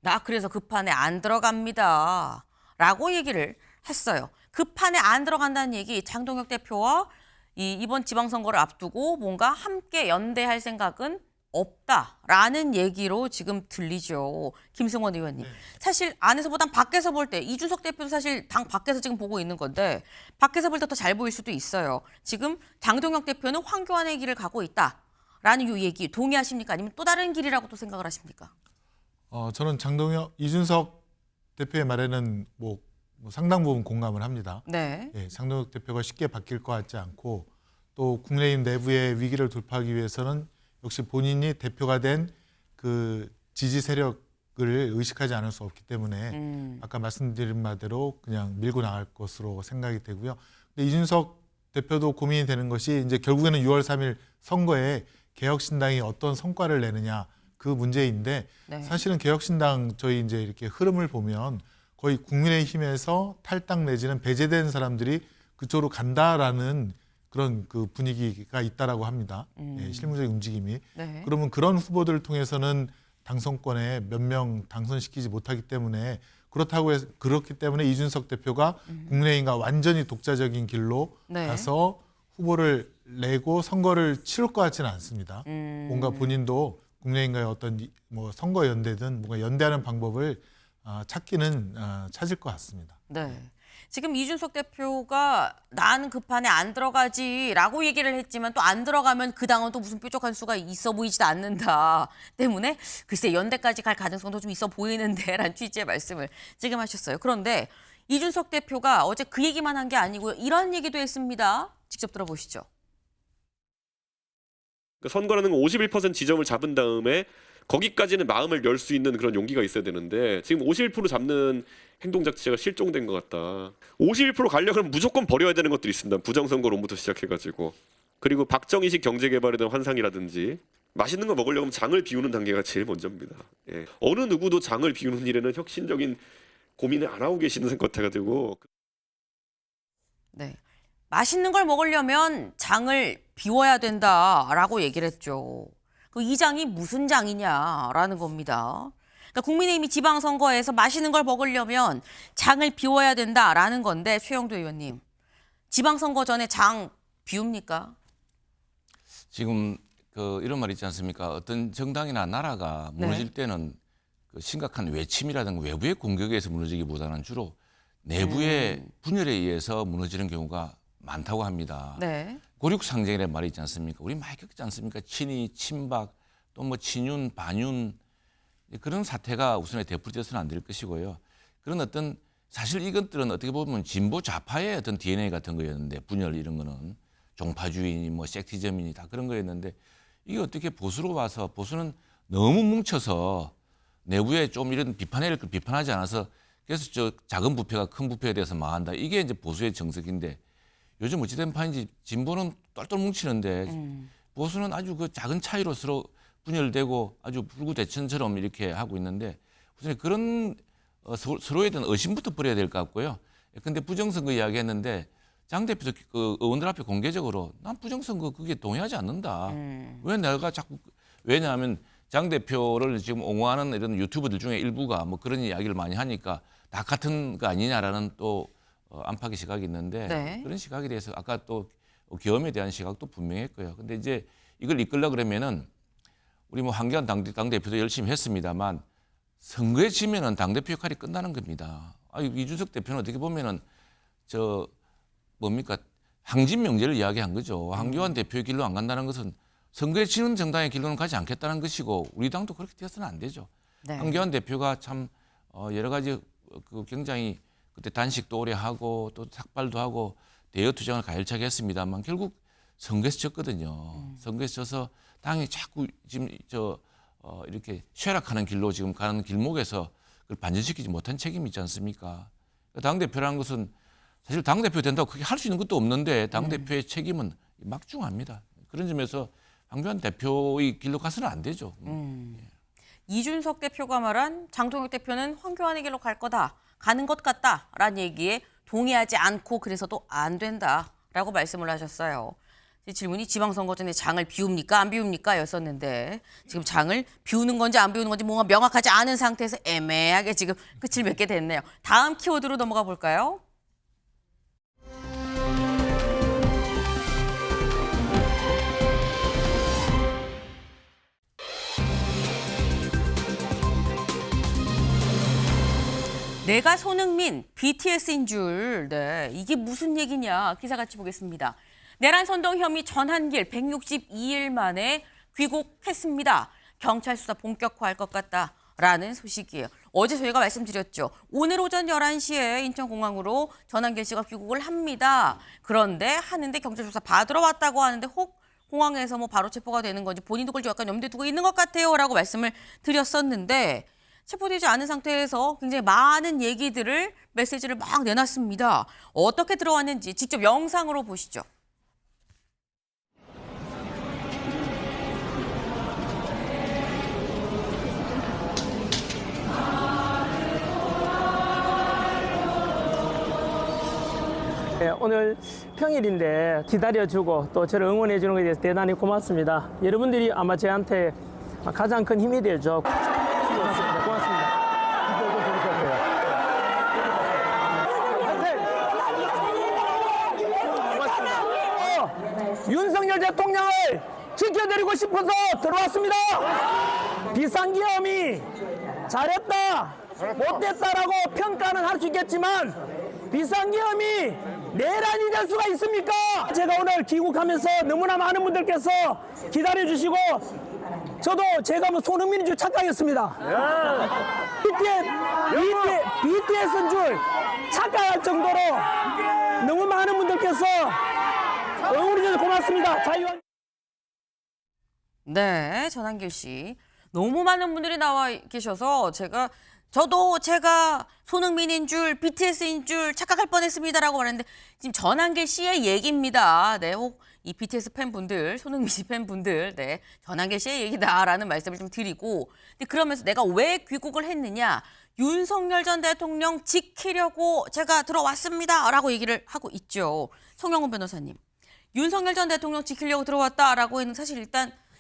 Speaker 1: 나 그래서 그 판에 안 들어갑니다. 라고 얘기를 했어요. 그 판에 안 들어간다는 얘기 장동혁 대표와 이번 지방선거를 앞두고 뭔가 함께 연대할 생각은 없다라는 얘기로 지금 들리죠. 김승원 의원님. 사실 안에서보단 밖에서 볼 때 이준석 대표도 사실 당 밖에서 지금 보고 있는 건데 밖에서 볼 때 더 잘 보일 수도 있어요. 지금 장동혁 대표는 황교안의 길을 가고 있다라는 이 얘기 동의하십니까? 아니면 또 다른 길이라고 또 생각을 하십니까?
Speaker 3: 저는 이준석 대표의 말에는 뭐 상당 부분 공감을 합니다.
Speaker 1: 네.
Speaker 3: 예, 장동혁 대표가 쉽게 바뀔 것 같지 않고 또 국민의힘 내부의 위기를 돌파하기 위해서는 역시 본인이 대표가 된 그 지지 세력을 의식하지 않을 수 없기 때문에 아까 말씀드린 바대로 그냥 밀고 나갈 것으로 생각이 되고요. 근데 이준석 대표도 고민이 되는 것이 이제 결국에는 6월 3일 선거에 개혁신당이 어떤 성과를 내느냐 그 문제인데
Speaker 1: 네.
Speaker 3: 사실은 개혁신당 저희 이제 이렇게 흐름을 보면 거의 국민의힘에서 탈당 내지는 배제된 사람들이 그쪽으로 간다라는 그런 그 분위기가 있다라고 합니다. 예, 실무적인 움직임이.
Speaker 1: 네.
Speaker 3: 그러면 그런 후보들을 통해서는 당선권에 몇 명 당선시키지 못하기 때문에 그렇기 때문에 이준석 대표가 국민의힘과 완전히 독자적인 길로
Speaker 1: 네.
Speaker 3: 가서 후보를 내고 선거를 치를 것 같지는 않습니다. 뭔가 본인도 국민의힘과의 어떤 뭐 선거 연대든 뭔가 연대하는 방법을 찾기는 찾을 것 같습니다.
Speaker 1: 네. 지금 이준석 대표가 나는 그 판에 안 들어가지라고 얘기를 했지만 또 안 들어가면 그 당은 또 무슨 뾰족한 수가 있어 보이지도 않는다 때문에 글쎄 연대까지 갈 가능성도 좀 있어 보이는데라는 취지의 말씀을 지금 하셨어요. 그런데 이준석 대표가 어제 그 얘기만 한 게 아니고요. 이런 얘기도 했습니다. 직접 들어보시죠.
Speaker 8: 선거라는 건 51% 지점을 잡은 다음에 거기까지는 마음을 열 수 있는 그런 용기가 있어야 되는데 지금 51% 잡는 행동 자체가 실종된 것 같다. 51% 가려면 무조건 버려야 되는 것들이 있습니다. 부정선거론부터 시작해가지고. 그리고 박정희식 경제개발에 대한 환상이라든지 맛있는 거 먹으려면 장을 비우는 단계가 제일 먼저입니다. 예. 어느 누구도 장을 비우는 일에는 혁신적인 고민을 안 하고 계시는 것 같아가지고.
Speaker 1: 네. 맛있는 걸 먹으려면 장을 비워야 된다라고 얘기를 했죠. 그 이 장이 무슨 장이냐라는 겁니다. 그러니까 국민의힘이 지방선거에서 맛있는 걸 먹으려면 장을 비워야 된다라는 건데 최영도 의원님, 지방선거 전에 장 비웁니까?
Speaker 4: 지금 이런 말 있지 않습니까? 어떤 정당이나 나라가 무너질 때는 그 심각한 외침이라든가 외부의 공격에 의해서 무너지기보다는 주로 내부의 분열에 의해서 무너지는 경우가 많다고 합니다.
Speaker 1: 네.
Speaker 4: 고륙상쟁이라는 말이 있지 않습니까? 우리 많이 겪지 않습니까? 친이, 친박, 또 뭐 친윤, 반윤 그런 사태가 우선에 되풀이돼서는 안 될 것이고요. 그런 어떤 사실 이것들은 어떻게 보면 진보 좌파의 어떤 DNA 같은 거였는데 분열 이런 거는 종파주의니 뭐 섹티즘이니 다 그런 거였는데 이게 어떻게 보수로 와서 보수는 너무 뭉쳐서 내부에 좀 이런 비판할 걸 비판하지 않아서 그래서 저 작은 부패가 큰 부패에 대해서 망한다. 이게 이제 보수의 정석인데 요즘 어찌된 판인지 진보는 똘똘 뭉치는데 보수는 아주 그 작은 차이로 서로 분열되고 아주 불구대천처럼 이렇게 하고 있는데 우선 그런 서로에 대한 의심부터 버려야 될 것 같고요. 근데 부정선거 이야기했는데 장 대표도 그 의원들 앞에 공개적으로 난 부정선거 그게 동의하지 않는다. 왜 내가 자꾸 왜냐하면 장 대표를 지금 옹호하는 이런 유튜버들 중에 일부가 뭐 그런 이야기를 많이 하니까 다 같은 거 아니냐라는 또 안팎의 시각이 있는데
Speaker 1: 네.
Speaker 4: 그런 시각에 대해서 아까 또 계엄에 대한 시각도 분명했고요. 근데 이제 이걸 이끌려 그러면은 우리 뭐 황교안 당대표도 열심히 했습니다만 선거에 지면은 당대표 역할이 끝나는 겁니다. 이준석 대표는 어떻게 보면은 저 뭡니까 항진 명제를 이야기한 거죠. 황교안 대표의 길로 안 간다는 것은 선거에 지는 정당의 길로는 가지 않겠다는 것이고 우리 당도 그렇게 되어서는 안 되죠.
Speaker 1: 네.
Speaker 4: 황교안 대표가 참 여러 가지 그 굉장히 그때 단식도 오래 하고 또 삭발도 하고 대여 투쟁을 가열차게 했습니다만 결국 선거에서 졌거든요. 선거에서 져서 당이 자꾸 지금 이렇게 쇠락하는 길로 지금 가는 길목에서 그걸 반전시키지 못한 책임이 있지 않습니까? 당 대표라는 것은 사실 당 대표 된다고 그렇게 할 수 있는 것도 없는데 당 대표의 책임은 막중합니다. 그런 점에서 황교안 대표의 길로 가서는 안 되죠.
Speaker 1: 이준석 대표가 말한 장동혁 대표는 황교안의 길로 갈 거다, 가는 것 같다라는 얘기에 동의하지 않고 그래서도 안 된다라고 말씀을 하셨어요. 제 질문이 지방선거 전에 장을 비웁니까 안 비웁니까 였었는데 지금 장을 비우는 건지 안 비우는 건지 뭔가 명확하지 않은 상태에서 애매하게 지금 끝을 맺게 됐네요. 다음 키워드로 넘어가 볼까요? 내가 손흥민, BTS인 줄. 네, 이게 무슨 얘기냐. 기사 같이 보겠습니다. 내란 선동 혐의 전한길 162일 만에 귀국했습니다. 경찰 수사 본격화할 것 같다라는 소식이에요. 어제 저희가 말씀드렸죠. 오늘 오전 11시에 인천공항으로 전한길 씨가 귀국을 합니다. 그런데 하는데 경찰 수사 받으러 왔다고 하는데 혹 공항에서 뭐 바로 체포가 되는 건지 본인도 그걸 약간 염두에 두고 있는 것 같아요 라고 말씀을 드렸었는데 체포되지 않은 상태에서 굉장히 많은 얘기들을 메시지를 막 내놨습니다. 어떻게 들어왔는지 직접 영상으로 보시죠.
Speaker 9: 네, 오늘 평일인데 기다려주고 또 저를 응원해주는 것에 대해서 대단히 고맙습니다. 여러분들이 아마 저한테 가장 큰 힘이 되죠. 고맙습니다. 고맙습니다. 윤석열 대통령을 지켜드리고 싶어서 들어왔습니다. 비상계엄이 잘했다, 못됐다라고 평가는 할 수 있겠지만 비상계엄이 내란이 될 수가 있습니까? 제가 오늘 귀국하면서 너무나 많은 분들께서 기다려주시고 저도 제가 뭐 손흥민인 줄 착각했습니다. BTS인 줄 착각할 정도로 너무 많은 분들께서 응원해 주셔서 고맙습니다. 자유한.
Speaker 1: 네, 전한길 씨. 너무 많은 분들이 나와 계셔서 저도 제가 손흥민인 줄, BTS인 줄 착각할 뻔했습니다라고 말했는데 지금 전한길 씨의 얘기입니다. 네, 혹 이 BTS 팬분들, 손흥민 씨 팬분들, 네, 전한길 씨의 얘기다라는 말씀을 좀 드리고, 근데 그러면서 내가 왜 귀국을 했느냐? 윤석열 전 대통령 지키려고 제가 들어왔습니다라고 얘기를 하고 있죠. 송영훈 변호사님, 윤석열 전 대통령 지키려고 들어왔다라고 했는 사실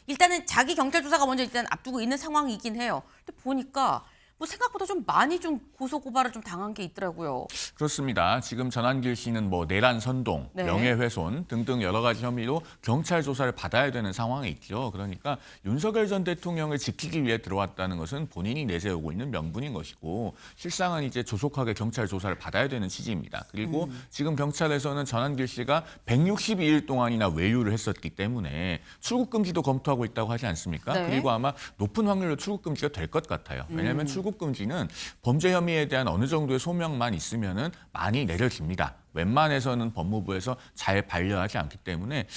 Speaker 1: 일단은 자기 경찰 조사가 먼저 일단 앞두고 있는 상황이긴 해요. 근데 보니까 뭐 생각보다 좀 많이 좀 고소 고발을 좀 당한 게 있더라고요.
Speaker 4: 그렇습니다. 지금 전한길 씨는 뭐 내란 선동,
Speaker 1: 네.
Speaker 4: 명예훼손 등등 여러 가지 혐의로 경찰 조사를 받아야 되는 상황에 있죠. 그러니까 윤석열 전 대통령을 지키기 위해 들어왔다는 것은 본인이 내세우고 있는 명분인 것이고 실상은 이제 조속하게 경찰 조사를 받아야 되는 취지입니다. 그리고 지금 경찰에서는 전한길 씨가 162일 동안이나 외유를 했었기 때문에 출국 금지도 검토하고 있다고 하지 않습니까?
Speaker 1: 네.
Speaker 4: 그리고 아마 높은 확률로 출국 금지가 될 것 같아요. 왜냐하면 출국 금지는 범죄 혐의에 대한 어느 정도의 소명만 있으면은 많이 내려집니다. 웬만해서는 법무부에서 잘 반려하지 않기 때문에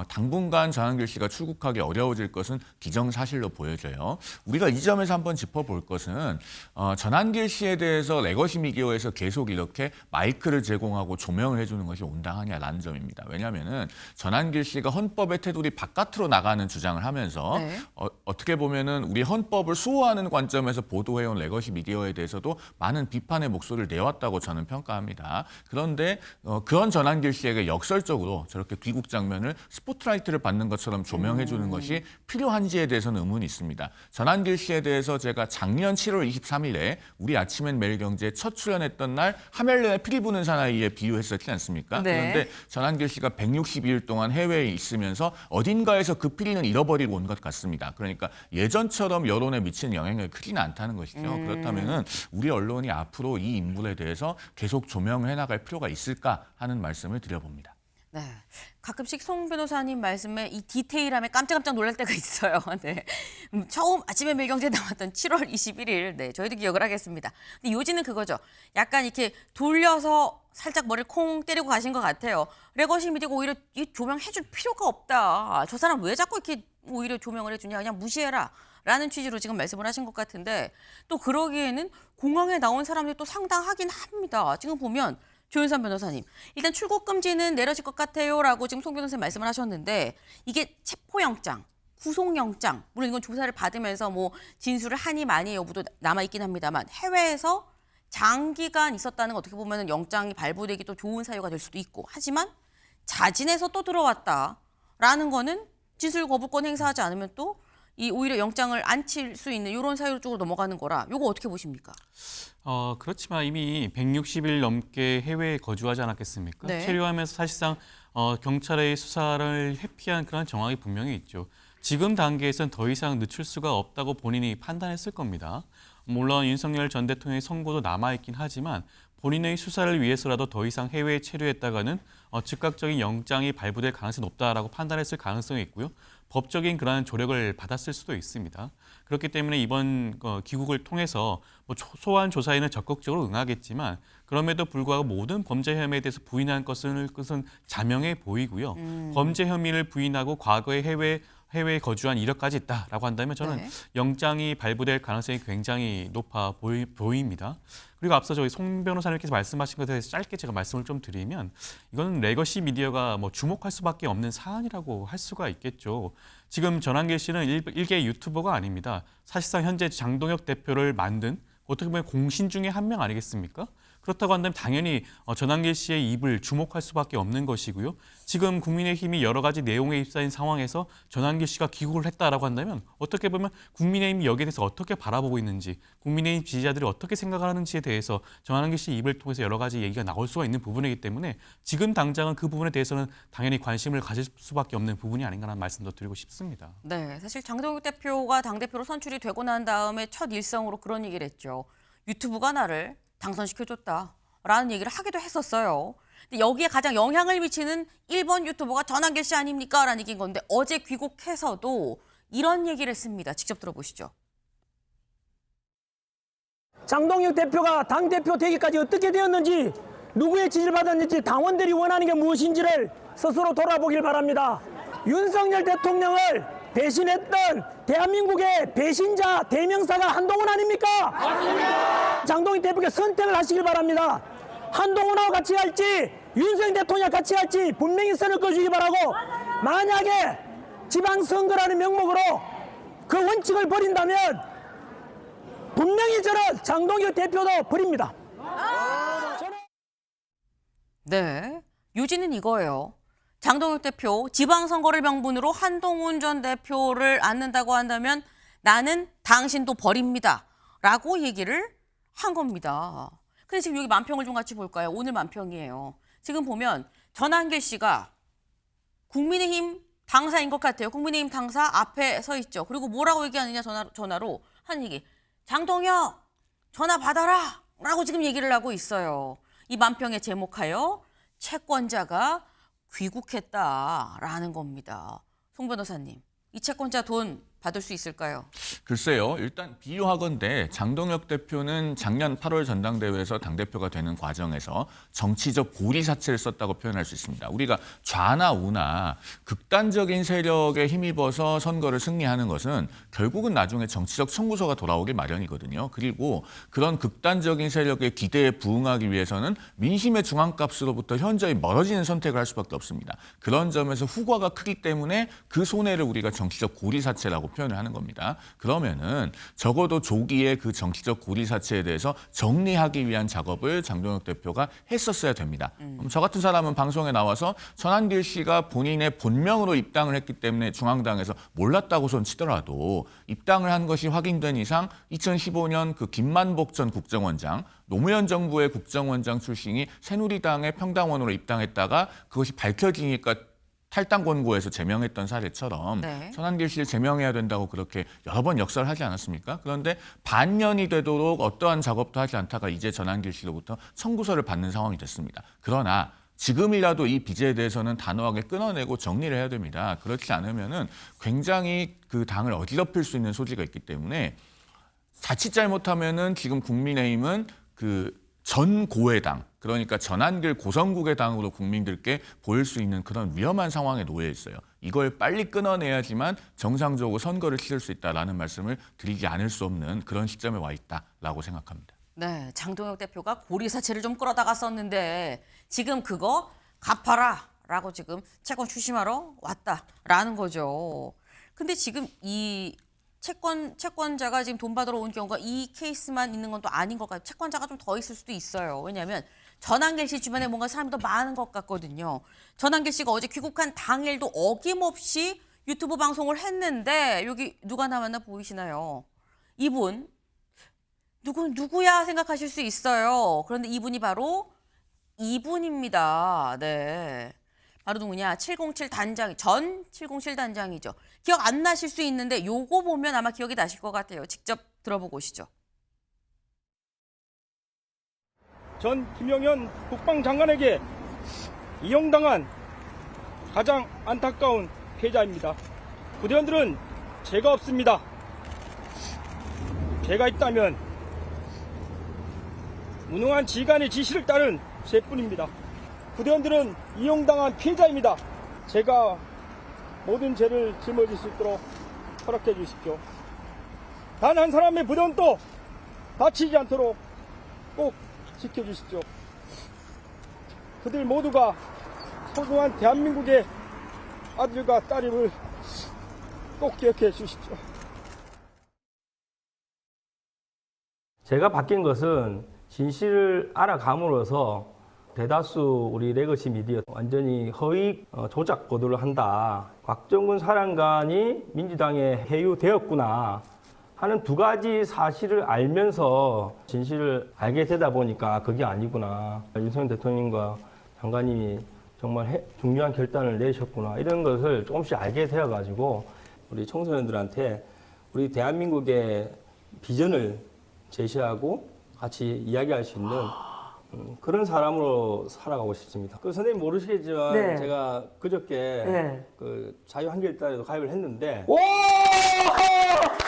Speaker 4: 당분간 전한길 씨가 출국하기 어려워질 것은 기정사실로 보여져요. 우리가 이 점에서 한번 짚어볼 것은 전한길 씨에 대해서 레거시 미디어에서 계속 이렇게 마이크를 제공하고 조명을 해주는 것이 온당하냐라는 점입니다. 왜냐하면은 전한길 씨가 헌법의 테두리 바깥으로 나가는 주장을 하면서
Speaker 1: 네.
Speaker 4: 어떻게 보면은 우리 헌법을 수호하는 관점에서 보도해온 레거시 미디어에 대해서도 많은 비판의 목소리를 내왔다고 저는 평가합니다. 그런데 그런 전한길 씨에게 역설적으로 저렇게 귀국 장면을 스포트라이트를 받는 것처럼 조명해 주는 것이 필요한지에 대해서는 의문이 있습니다. 전한길 씨에 대해서 제가 작년 7월 23일에 우리 아침엔 매일경제에 첫 출연했던 날 하멜른의 피리 부는 사나이에 비유했었지 않습니까?
Speaker 1: 네.
Speaker 4: 그런데 전한길 씨가 162일 동안 해외에 있으면서 어딘가에서 그 피리는 잃어버리고 온 것 같습니다. 그러니까 예전처럼 여론에 미치는 영향력이 크지는 않다는 것이죠. 그렇다면은 우리 언론이 앞으로 이 인물에 대해서 계속 조명을 해나갈 필요가 있을까 하는 말씀을 드려봅니다.
Speaker 1: 네. 가끔씩 송 변호사님 말씀에 이 디테일함에 깜짝깜짝 놀랄 때가 있어요. 네. 처음 아침에 매일경제에 나왔던 7월 21일, 네, 저희도 기억을 하겠습니다. 근데 요지는 그거죠. 약간 이렇게 돌려서 살짝 머리를 콩 때리고 가신 것 같아요. 레거시 미디어가 오히려 이 조명해줄 필요가 없다. 저 사람 왜 자꾸 이렇게 오히려 조명을 해주냐. 그냥 무시해라. 라는 취지로 지금 말씀을 하신 것 같은데 또 그러기에는 공항에 나온 사람들이 또 상당하긴 합니다. 지금 보면 조윤선 변호사님, 일단 출국 금지는 내려질 것 같아요라고 지금 송 변호사님 말씀을 하셨는데 이게 체포영장, 구속영장, 물론 이건 조사를 받으면서 뭐 진술을 하니 마니 여부도 남아 있긴 합니다만 해외에서 장기간 있었다는 거 어떻게 보면 영장이 발부되기 또 좋은 사유가 될 수도 있고 하지만 자진해서 또 들어왔다라는 거는 진술 거부권 행사하지 않으면 또 이 오히려 영장을 안 칠 수 있는 이런 사유 쪽으로 넘어가는 거라 이거 어떻게 보십니까?
Speaker 10: 그렇지만 이미 160일 넘게 해외에 거주하지 않았겠습니까?
Speaker 1: 네.
Speaker 10: 체류하면서 사실상 경찰의 수사를 회피한 그런 정황이 분명히 있죠. 지금 단계에서는 더 이상 늦출 수가 없다고 본인이 판단했을 겁니다. 물론 윤석열 전 대통령의 선고도 남아있긴 하지만 본인의 수사를 위해서라도 더 이상 해외에 체류했다가는 즉각적인 영장이 발부될 가능성이 높다라고 판단했을 가능성이 있고요. 법적인 그러한 조력을 받았을 수도 있습니다. 그렇기 때문에 이번 귀국을 통해서 뭐 소환 조사에는 적극적으로 응하겠지만 그럼에도 불구하고 모든 범죄 혐의에 대해서 부인한 것은 자명해 보이고요. 범죄 혐의를 부인하고 과거에 해외에 거주한 이력까지 있다라고 한다면 저는
Speaker 1: 네.
Speaker 10: 영장이 발부될 가능성이 굉장히 높아 보입니다. 그리고 앞서 저희 송 변호사님께서 말씀하신 것에 대해서 짧게 제가 말씀을 좀 드리면 이거는 레거시 미디어가 뭐 주목할 수밖에 없는 사안이라고 할 수가 있겠죠. 지금 전한길 씨는 일개 유튜버가 아닙니다. 사실상 현재 장동혁 대표를 만든 어떻게 보면 공신 중에 한 명 아니겠습니까? 그렇다고 한다면 당연히 전한길 씨의 입을 주목할 수밖에 없는 것이고요. 지금 국민의힘이 여러 가지 내용에 휩싸인 상황에서 전한길 씨가 귀국을 했다라고 한다면 어떻게 보면 국민의힘이 여기에 대해서 어떻게 바라보고 있는지 국민의힘 지지자들이 어떻게 생각하는지에 대해서 전한길 씨 입을 통해서 여러 가지 얘기가 나올 수가 있는 부분이기 때문에 지금 당장은 그 부분에 대해서는 당연히 관심을 가질 수밖에 없는 부분이 아닌가라는 말씀도 드리고 싶습니다.
Speaker 1: 네, 사실 장동혁 대표가 당대표로 선출이 되고 난 다음에 첫 일성으로 그런 얘기를 했죠. 유튜브가 나를 당선시켜줬다라는 얘기를 하기도 했었어요. 근데 여기에 가장 영향을 미치는 1번 유튜버가 전한길 씨 아닙니까? 라는 얘기인 건데 어제 귀국해서도 이런 얘기를 했습니다. 직접 들어보시죠.
Speaker 9: 장동혁 대표가 당대표 되기까지 어떻게 되었는지 누구의 지지를 받았는지 당원들이 원하는 게 무엇인지를 스스로 돌아보길 바랍니다. 윤석열 대통령을 배신했던 대한민국의 배신자 대명사가 한동훈 아닙니까? 맞습니다. 장동혁 대표가 선택을 하시길 바랍니다. 한동훈하고 같이 갈지 윤석열 대통령과 같이 갈지 분명히 선을 꺼주기 바라고 만약에 지방선거라는 명목으로 그 원칙을 버린다면 분명히 저는 장동혁 대표도 버립니다.
Speaker 1: 네, 요지는 이거예요. 장동혁 대표 지방선거를 명분으로 한동훈 전 대표를 안는다고 한다면 나는 당신도 버립니다. 라고 얘기를 한 겁니다. 근데 지금 여기 만평을 좀 같이 볼까요? 오늘 만평이에요. 지금 보면 전한길 씨가 국민의힘 당사인 것 같아요. 국민의힘 당사 앞에 서 있죠. 그리고 뭐라고 얘기하느냐 전화로 한 얘기. 장동혁 전화 받아라 라고 지금 얘기를 하고 있어요. 이 만평의 제목하여 채권자가 귀국했다라는 겁니다. 송 변호사님, 이 채권자 돈 받을 수 있을까요?
Speaker 4: 글쎄요. 일단 비유하건대 장동혁 대표는 작년 8월 전당대회에서 당대표가 되는 과정에서 정치적 고리사체를 썼다고 표현할 수 있습니다. 우리가 좌나 우나 극단적인 세력에 힘입어서 선거를 승리하는 것은 결국은 나중에 정치적 청구서가 돌아오길 마련이거든요. 그리고 그런 극단적인 세력의 기대에 부응하기 위해서는 민심의 중앙값으로부터 현저히 멀어지는 선택을 할 수밖에 없습니다. 그런 점에서 후과가 크기 때문에 그 손해를 우리가 정치적 고리사체라고 표현을 하는 겁니다. 그러면은 적어도 조기에 그 정치적 고리사체에 대해서 정리하기 위한 작업을 장동혁 대표가 했었어야 됩니다. 그럼 저 같은 사람은 방송에 나와서 전한길 씨가 본인의 본명으로 입당을 했기 때문에 중앙당에서 몰랐다고선 치더라도 입당을 한 것이 확인된 이상 2015년 그 김만복 전 국정원장, 노무현 정부의 국정원장 출신이 새누리당의 평당원으로 입당했다가 그것이 밝혀지니까 탈당 권고에서 제명했던 사례처럼
Speaker 1: 네.
Speaker 4: 전한길 씨를 제명해야 된다고 그렇게 여러 번 역설을 하지 않았습니까? 그런데 반년이 되도록 어떠한 작업도 하지 않다가 이제 전한길 씨로부터 청구서를 받는 상황이 됐습니다. 그러나 지금이라도 이 빚에 대해서는 단호하게 끊어내고 정리를 해야 됩니다. 그렇지 않으면은 굉장히 그 당을 어지럽힐 수 있는 소지가 있기 때문에 자칫 잘못하면은 지금 국민의힘은 그 전 고해당, 그러니까 전한길 고성국의 당으로 국민들께 보일 수 있는 그런 위험한 상황에 놓여 있어요. 이걸 빨리 끊어내야지만 정상적으로 선거를 치를 수 있다라는 말씀을 드리지 않을 수 없는 그런 시점에 와 있다라고 생각합니다.
Speaker 1: 네, 장동혁 대표가 고리사체를 좀 끌어다가 썼는데 지금 그거 갚아라라고 지금 채권 추심하러 왔다라는 거죠. 근데 지금 이 채권자가 지금 돈 받으러 온 경우가 이 케이스만 있는 건 또 아닌 것 같아요. 채권자가 좀 더 있을 수도 있어요. 왜냐하면 전한길 씨 주변에 뭔가 사람이 더 많은 것 같거든요. 전한길 씨가 어제 귀국한 당일도 어김없이 유튜브 방송을 했는데 여기 누가 나왔나 보이시나요? 이분 누구야 생각하실 수 있어요. 그런데 이분이 바로 이분입니다. 네. 바로 누구냐? 707 단장, 전 707 단장이죠. 기억 안 나실 수 있는데 요거 보면 아마 기억이 나실 것 같아요. 직접 들어보고 오시죠.
Speaker 9: 전 김영현 국방장관에게 이용당한 가장 안타까운 패자입니다. 부대원들은 죄가 없습니다. 죄가 있다면 무능한 지휘관의 지시를 따른 죄뿐입니다. 부대원들은 이용당한 피해자입니다. 제가 모든 죄를 짊어질 수 있도록 허락해 주십시오. 단 한 사람의 부대원도 다치지 않도록 꼭 지켜주십시오. 그들 모두가 소중한 대한민국의 아들과 딸임을 꼭 기억해 주십시오.
Speaker 11: 제가 바뀐 것은 진실을 알아감으로써 대다수 우리 레거시 미디어 완전히 허위 조작 보도를 한다. 곽정근 사령관이 민주당에 해유되었구나 하는 두 가지 사실을 알면서 진실을 알게 되다 보니까 그게 아니구나. 윤석열 대통령과 장관님이 정말 중요한 결단을 내셨구나. 이런 것을 조금씩 알게 되어가지고 우리 청소년들한테 우리 대한민국의 비전을 제시하고 같이 이야기할 수 있는 그런 사람으로 살아가고 싶습니다. 그 선생님 모르시겠지만
Speaker 9: 네.
Speaker 11: 제가 그저께
Speaker 9: 네.
Speaker 11: 그 자유한국당에도 가입을 했는데
Speaker 9: 오!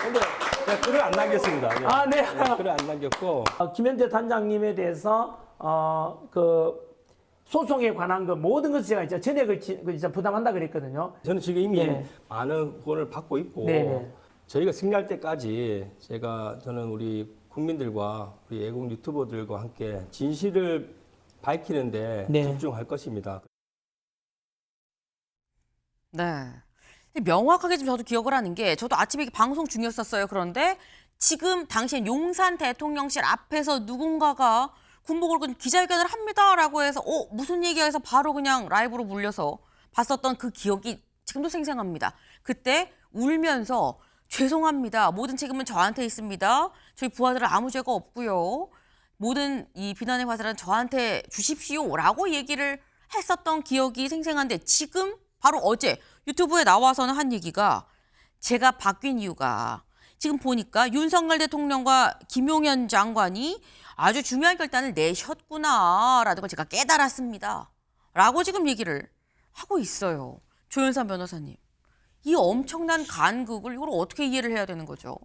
Speaker 11: 근데 제가 글을 안 남겼습니다. 네.
Speaker 9: 아, 네.
Speaker 11: 글을 안 남겼고
Speaker 9: 김현대 단장님에 대해서 그 소송에 관한 그 모든 것을 제가 이제 전액을 부담한다 그랬거든요.
Speaker 11: 저는 지금 이미
Speaker 9: 네.
Speaker 11: 많은 후원을 받고 있고
Speaker 9: 네네.
Speaker 11: 저희가 승리할 때까지 저는 우리 국민들과 우리 애국 유튜버들과 함께 진실을 밝히는데
Speaker 9: 네.
Speaker 11: 집중할 것입니다.
Speaker 1: 네. 명확하게 좀 저도 기억을 하는 게 저도 아침에 방송 중이었었어요. 그런데 지금 당시엔 용산 대통령실 앞에서 누군가가 군복을 기자회견을 합니다라고 해서 무슨 얘기야 해서 바로 그냥 라이브로 물려서 봤었던 그 기억이 지금도 생생합니다. 그때 울면서 죄송합니다. 모든 책임은 저한테 있습니다. 저희 부하들은 아무 죄가 없고요. 모든 이 비난의 화살은 저한테 주십시오라고 얘기를 했었던 기억이 생생한데 지금 바로 어제 유튜브에 나와서는 한 얘기가 제가 바뀐 이유가 지금 보니까 윤석열 대통령과 김용현 장관이 아주 중요한 결단을 내셨구나라는 걸 제가 깨달았습니다. 라고 지금 얘기를 하고 있어요. 조윤선 변호사님. 이 엄청난 간극을 이걸 어떻게 이해를 해야 되는 거죠?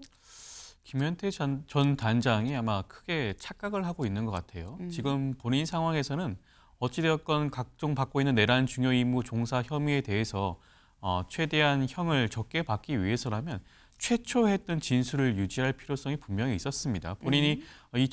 Speaker 10: 김현태 전 단장이 아마 크게 착각을 하고 있는 것 같아요. 지금 본인 상황에서는 어찌되었건 각종 받고 있는 내란 중요 임무 종사 혐의에 대해서 최대한 형을 적게 받기 위해서라면 최초 했던 진술을 유지할 필요성이 분명히 있었습니다. 본인이 그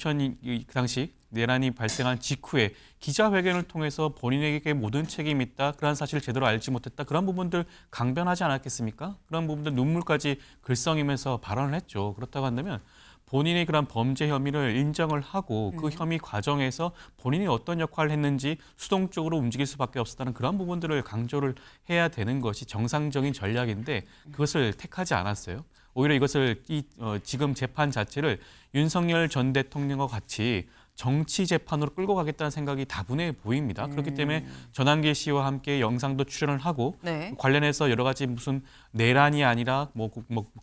Speaker 10: 당시 내란이 발생한 직후에 기자회견을 통해서 본인에게 모든 책임이 있다, 그런 사실을 제대로 알지 못했다, 그런 부분들 강변하지 않았겠습니까? 그런 부분들 눈물까지 글썽이면서 발언을 했죠. 그렇다고 한다면 본인의 그런 범죄 혐의를 인정을 하고 그 혐의 과정에서 본인이 어떤 역할을 했는지 수동적으로 움직일 수밖에 없었다는 그런 부분들을 강조를 해야 되는 것이 정상적인 전략인데 그것을 택하지 않았어요. 오히려 이것을 지금 재판 자체를 윤석열 전 대통령과 같이 정치 재판으로 끌고 가겠다는 생각이 다분해 보입니다. 그렇기 때문에 전한계 씨와 함께 영상도 출연을 하고
Speaker 1: 네.
Speaker 10: 관련해서 여러 가지 무슨 내란이 아니라 뭐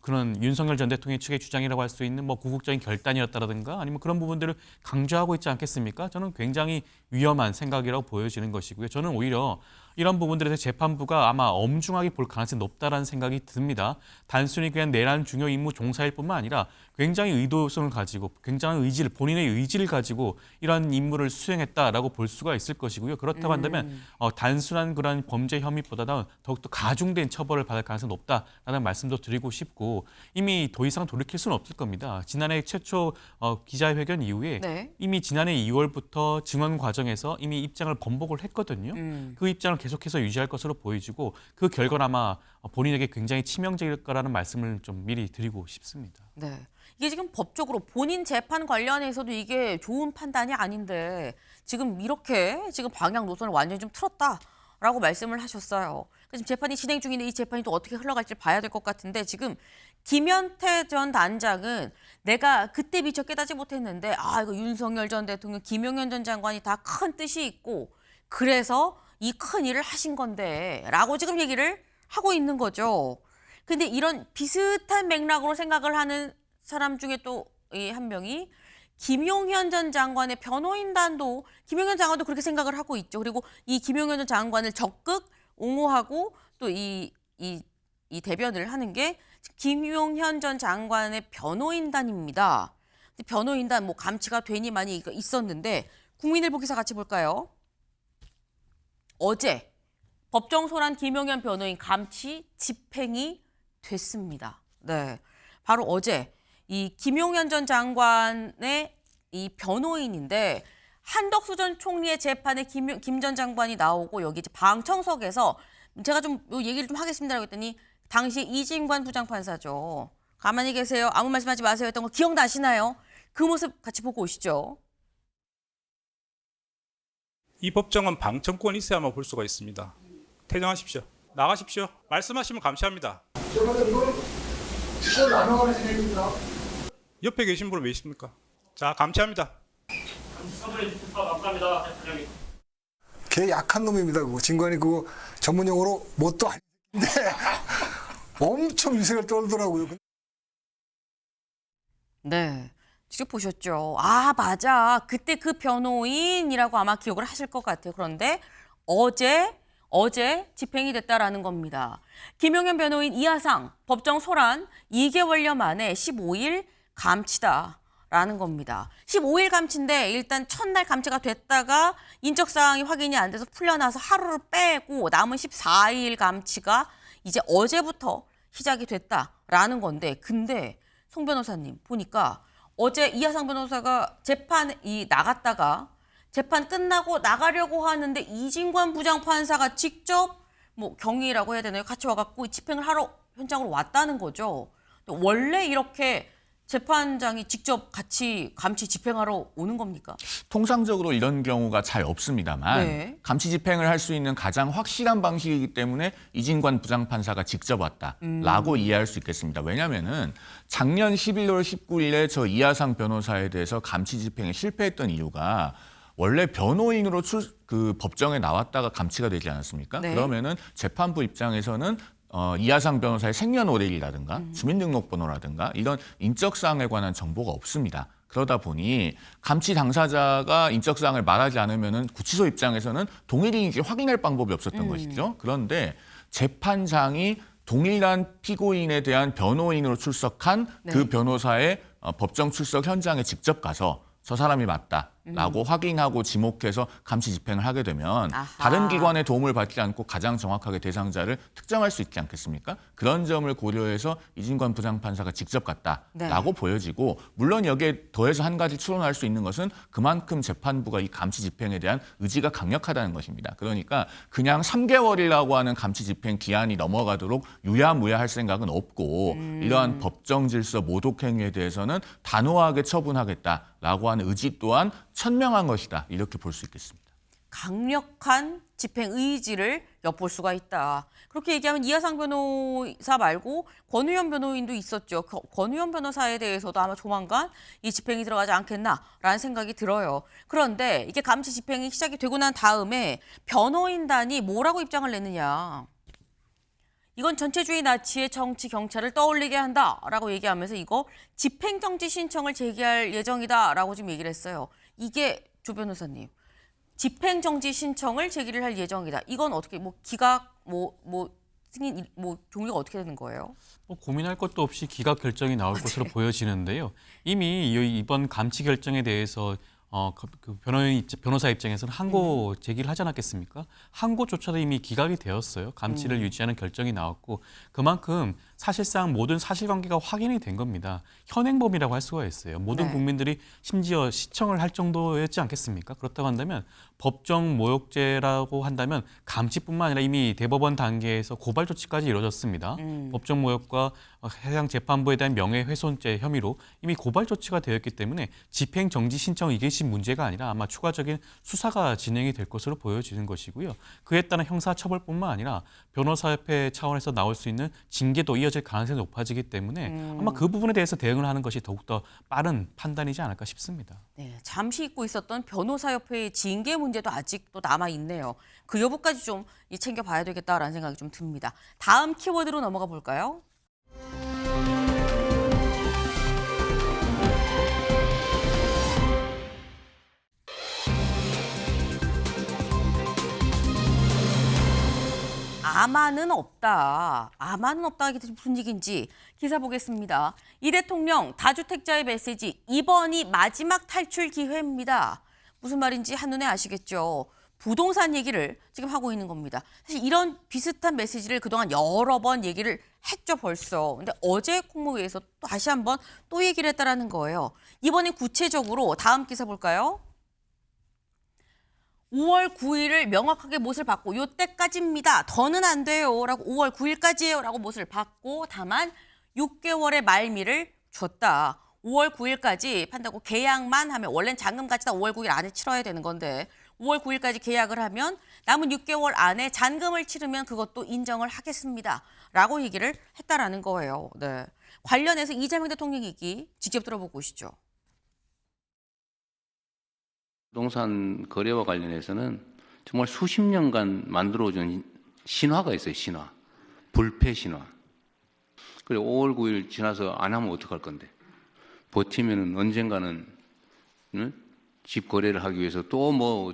Speaker 10: 그런 윤석열 전 대통령 측의 주장이라고 할 수 있는 뭐 구국적인 결단이었다라든가 아니면 그런 부분들을 강조하고 있지 않겠습니까? 저는 굉장히 위험한 생각이라고 보여지는 것이고요. 저는 오히려 이런 부분들에 대해서 재판부가 아마 엄중하게 볼 가능성이 높다라는 생각이 듭니다. 단순히 그냥 내란 중요 임무 종사일 뿐만 아니라 굉장히 의도성을 가지고 굉장한 의지를 본인의 의지를 가지고 이런 임무를 수행했다라고 볼 수가 있을 것이고요. 그렇다고 한다면 단순한 그런 범죄 혐의보다는 더욱더 가중된 처벌을 받을 가능성이 높다라는 말씀도 드리고 싶고 이미 더 이상 돌이킬 수는 없을 겁니다. 지난해 최초 기자회견 이후에
Speaker 1: 네.
Speaker 10: 이미 지난해 2월부터 증언 과정에서 이미 입장을 번복을 했거든요. 그 입장을 계속해서 유지할 것으로 보여지고 그 결과는 아마 본인에게 굉장히 치명적일 거라는 말씀을 좀 미리 드리고 싶습니다.
Speaker 1: 네. 이게 지금 법적으로 본인 재판 관련해서도 이게 좋은 판단이 아닌데 지금 이렇게 지금 방향 노선을 완전히 좀 틀었다라고 말씀을 하셨어요. 지금 재판이 진행 중인데 이 재판이 또 어떻게 흘러갈지 봐야 될 것 같은데 지금 김현태 전 단장은 내가 그때 미처 깨닫지 못했는데 이거 윤석열 전 대통령, 김용현 전 장관이 다 큰 뜻이 있고 그래서 이 큰 일을 하신 건데 라고 지금 얘기를 하고 있는 거죠. 근데 이런 비슷한 맥락으로 생각을 하는 사람 중에 또 한 명이 김용현 전 장관의 변호인단도 김용현 장관도 그렇게 생각을 하고 있죠. 그리고 이 김용현 전 장관을 적극 옹호하고 또 이 대변을 하는 게 김용현 전 장관의 변호인단입니다. 변호인단 뭐 감치가 되니 많이 있었는데 국민일보 기사 같이 볼까요? 어제 법정 소란 김용현 변호인 감치 집행이 됐습니다. 네, 바로 어제 이 김용현 전 장관의 이 변호인인데 한덕수 전 총리의 재판에 김 전 장관이 나오고 여기 이제 방청석에서 제가 좀 얘기를 좀 하겠습니다라고 했더니 당시 이진관 부장판사죠. 가만히 계세요. 아무 말씀하지 마세요 했던 거 기억나시나요? 그 모습 같이 보고 오시죠.
Speaker 12: 이 법정은 방청권이 있어야만 볼 수가 있습니다. 퇴장하십시오. 나가십시오. 말씀하시면 감시합니다. 옆에 계신 분은 왜 있습니까? 자, 감시합니다.
Speaker 13: 걔 약한 놈입니다. 그거 진관이 그거 전문 용어로 뭣도 아닌데 엄청 유색을 떨더라고요.
Speaker 1: 네. 직접 보셨죠? 맞아. 그때 그 변호인이라고 아마 기억을 하실 것 같아요. 그런데 어제 집행이 됐다라는 겁니다. 김용현 변호인 이하상 법정 소란 2개월여 만에 15일 감치다라는 겁니다. 15일 감치인데 일단 첫날 감치가 됐다가 인적 사항이 확인이 안 돼서 풀려나서 하루를 빼고 남은 14일 감치가 이제 어제부터 시작이 됐다라는 건데 근데 송 변호사님 보니까 어제 이하상 변호사가 재판이 나갔다가 재판 끝나고 나가려고 하는데 이진관 부장판사가 직접 뭐 경위라고 해야 되나요? 같이 와갖고 집행을 하러 현장으로 왔다는 거죠. 원래 이렇게 재판장이 직접 같이 감치 집행하러 오는 겁니까?
Speaker 14: 통상적으로 이런 경우가 잘 없습니다만
Speaker 1: 네.
Speaker 14: 감치 집행을 할 수 있는 가장 확실한 방식이기 때문에 이진관 부장판사가 직접 왔다라고 이해할 수 있겠습니다. 왜냐하면은 작년 11월 19일에 저 이하상 변호사에 대해서 감치 집행에 실패했던 이유가 원래 변호인으로 법정에 나왔다가 감치가 되지 않았습니까?
Speaker 1: 네.
Speaker 14: 그러면은 재판부 입장에서는 이하상 변호사의 생년월일이라든가 주민등록번호라든가 이런 인적사항에 관한 정보가 없습니다. 그러다 보니 감치 당사자가 인적사항을 말하지 않으면 구치소 입장에서는 동일인지 확인할 방법이 없었던 것이죠. 그런데 재판장이 동일한 피고인에 대한 변호인으로 출석한 그 변호사의 법정 출석 현장에 직접 가서 저 사람이 맞다라고 확인하고 지목해서 감시 집행을 하게 되면 다른 기관의 도움을 받지 않고 가장 정확하게 대상자를 특정할 수 있지 않겠습니까? 그런 점을 고려해서 이진관 부장판사가 직접 갔다라고 보여지고 물론 여기에 더해서 한 가지 추론할 수 있는 것은 그만큼 재판부가 이 감시 집행에 대한 의지가 강력하다는 것입니다. 그러니까 그냥 3개월이라고 하는 감시 집행 기한이 넘어가도록 유야무야할 생각은 없고 이러한 법정 질서 모독 행위에 대해서는 단호하게 처분하겠다라고 하는 의지 또한 천명한 것이다. 이렇게 볼 수 있겠습니다.
Speaker 1: 강력한 집행 의지를 엿볼 수가 있다. 그렇게 얘기하면 이하상 변호사 말고 권우현 변호인도 있었죠. 권우현 변호사에 대해서도 아마 조만간 이 집행이 들어가지 않겠나라는 생각이 들어요. 그런데 이게 감시 집행이 시작이 되고 난 다음에 변호인단이 뭐라고 입장을 냈느냐. 이건 전체주의 나치의 정치 경찰을 떠올리게 한다라고 얘기하면서 이거 집행정지 신청을 제기할 예정이다라고 지금 얘기를 했어요. 이게 조 변호사님, 집행정지 신청을 제기를 할 예정이다. 이건 어떻게 기각 승인 종류가 어떻게 되는 거예요?
Speaker 10: 고민할 것도 없이 기각 결정이 나올 것으로 보여지는데요. 이미 이번 감치 결정에 대해서 그 변호사 입장에서는 항고 제기를 하지 않았겠습니까? 항고조차도 이미 기각이 되었어요. 감치를 유지하는 결정이 나왔고 그만큼 사실상 모든 사실관계가 확인이 된 겁니다. 현행범이라고 할 수가 있어요. 모든 국민들이 심지어 시청을 할 정도였지 않겠습니까? 그렇다고 한다면 법정 모욕죄라고 한다면 감치뿐만 아니라 이미 대법원 단계에서 고발 조치까지 이루어졌습니다. 법정 모욕과 해당 재판부에 대한 명예훼손죄 혐의로 이미 고발 조치가 되었기 때문에 집행정지 신청 이것이 문제가 아니라 아마 추가적인 수사가 진행이 될 것으로 보여지는 것이고요. 그에 따른 형사처벌뿐만 아니라 변호사협회 차원에서 나올 수 있는 징계도 이어질 가능성이 높아지기 때문에 아마 그 부분에 대해서 대응을 하는 것이 더욱더 빠른 판단이지 않을까 싶습니다.
Speaker 1: 네, 잠시 잊고 있었던 변호사협회의 징계 문제도 아직도 남아있네요. 그 여부까지 좀 챙겨봐야 되겠다라는 생각이 좀 듭니다. 다음 키워드로 넘어가 볼까요? 아마는 없다. 아마는 없다 하기 무슨 얘기인지 기사 보겠습니다. 이 대통령 다주택자의 메시지 이번이 마지막 탈출 기회입니다. 무슨 말인지 한눈에 아시겠죠. 부동산 얘기를 지금 하고 있는 겁니다. 사실 이런 비슷한 메시지를 그동안 여러 번 얘기를 했죠 벌써. 근데 어제 국무회의에서 또 다시 한번 또 얘기를 했다라는 거예요. 이번엔 구체적으로 다음 기사 볼까요? 5월 9일을 명확하게 못을 받고 요때까지입니다. 더는 안 돼요. 라고 5월 9일까지예요. 라고 못을 받고 다만 6개월의 말미를 줬다. 5월 9일까지 판다고 계약만 하면 원래는 잔금까지 다 5월 9일 안에 치러야 되는 건데 5월 9일까지 계약을 하면 남은 6개월 안에 잔금을 치르면 그것도 인정을 하겠습니다. 라고 얘기를 했다라는 거예요. 네. 관련해서 이재명 대통령 얘기 직접 들어보고 오시죠.
Speaker 15: 부동산 거래와 관련해서는 정말 수십 년간 만들어준 신화가 있어요. 신화. 불패 신화. 그리고 5월 9일 지나서 안 하면 어떡할 건데. 버티면 언젠가는 집 거래를 하기 위해서 또 뭐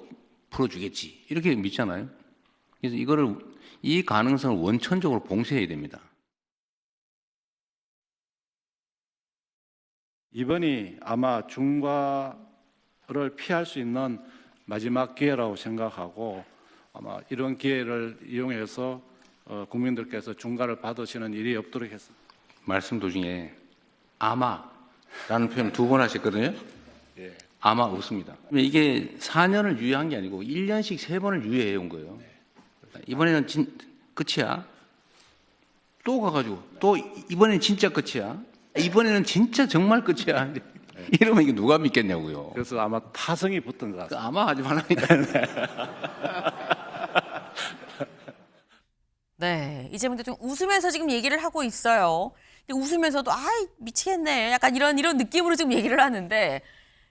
Speaker 15: 풀어주겠지. 이렇게 믿잖아요. 그래서 이 가능성을 원천적으로 봉쇄해야 됩니다.
Speaker 16: 이번이 아마 중과를 피할 수 있는 마지막 기회라고 생각하고 아마 이런 기회를 이용해서 국민들께서 중과를 받으시는 일이 없도록 했습니다.
Speaker 15: 말씀 도중에 아마라는 표현을 2번 하셨거든요. 예. 아마 없습니다. 이게 4년을 유예한 게 아니고 1년씩 3번을 유예해 온 거예요. 이번에는 끝이야. 또 가가지고 또 이번엔 진짜 끝이야. 이번에는 진짜 정말 끝이야. 이러면 이게 누가 믿겠냐고요.
Speaker 16: 그래서 아마 타성이 붙은 것 같습니다.
Speaker 15: 아마 하지 말라니까.
Speaker 1: 네, 이재명 대통령 웃으면서 지금 얘기를 하고 있어요. 근데 웃으면서도 아이 미치겠네. 약간 이런 느낌으로 지금 얘기를 하는데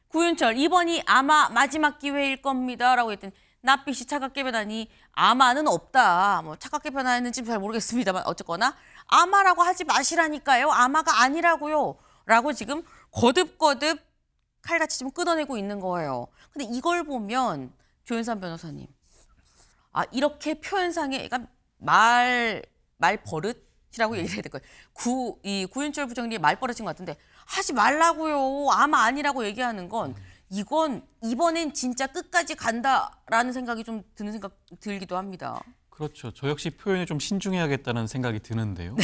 Speaker 1: 구윤철 이번이 아마 마지막 기회일 겁니다라고 했더니 낯빛이 차갑게 변하니 아마는 없다. 뭐 차갑게 변하는지 잘 모르겠습니다만 어쨌거나 아마라고 하지 마시라니까요. 아마가 아니라고요. 라고 지금 거듭거듭 칼같이 좀 끊어내고 있는 거예요. 근데 이걸 보면 조윤선 변호사님, 아 이렇게 표현상에 그러니까 말 버릇이라고 얘기를 해야 될 거예요. 이 구윤철 부총리 말버릇인 것 같은데 하지 말라고요. 아마 아니라고 얘기하는 건 이건 이번엔 진짜 끝까지 간다라는 생각이 좀 들기도 합니다.
Speaker 10: 그렇죠. 저 역시 표현에 좀 신중해야겠다는 생각이 드는데요.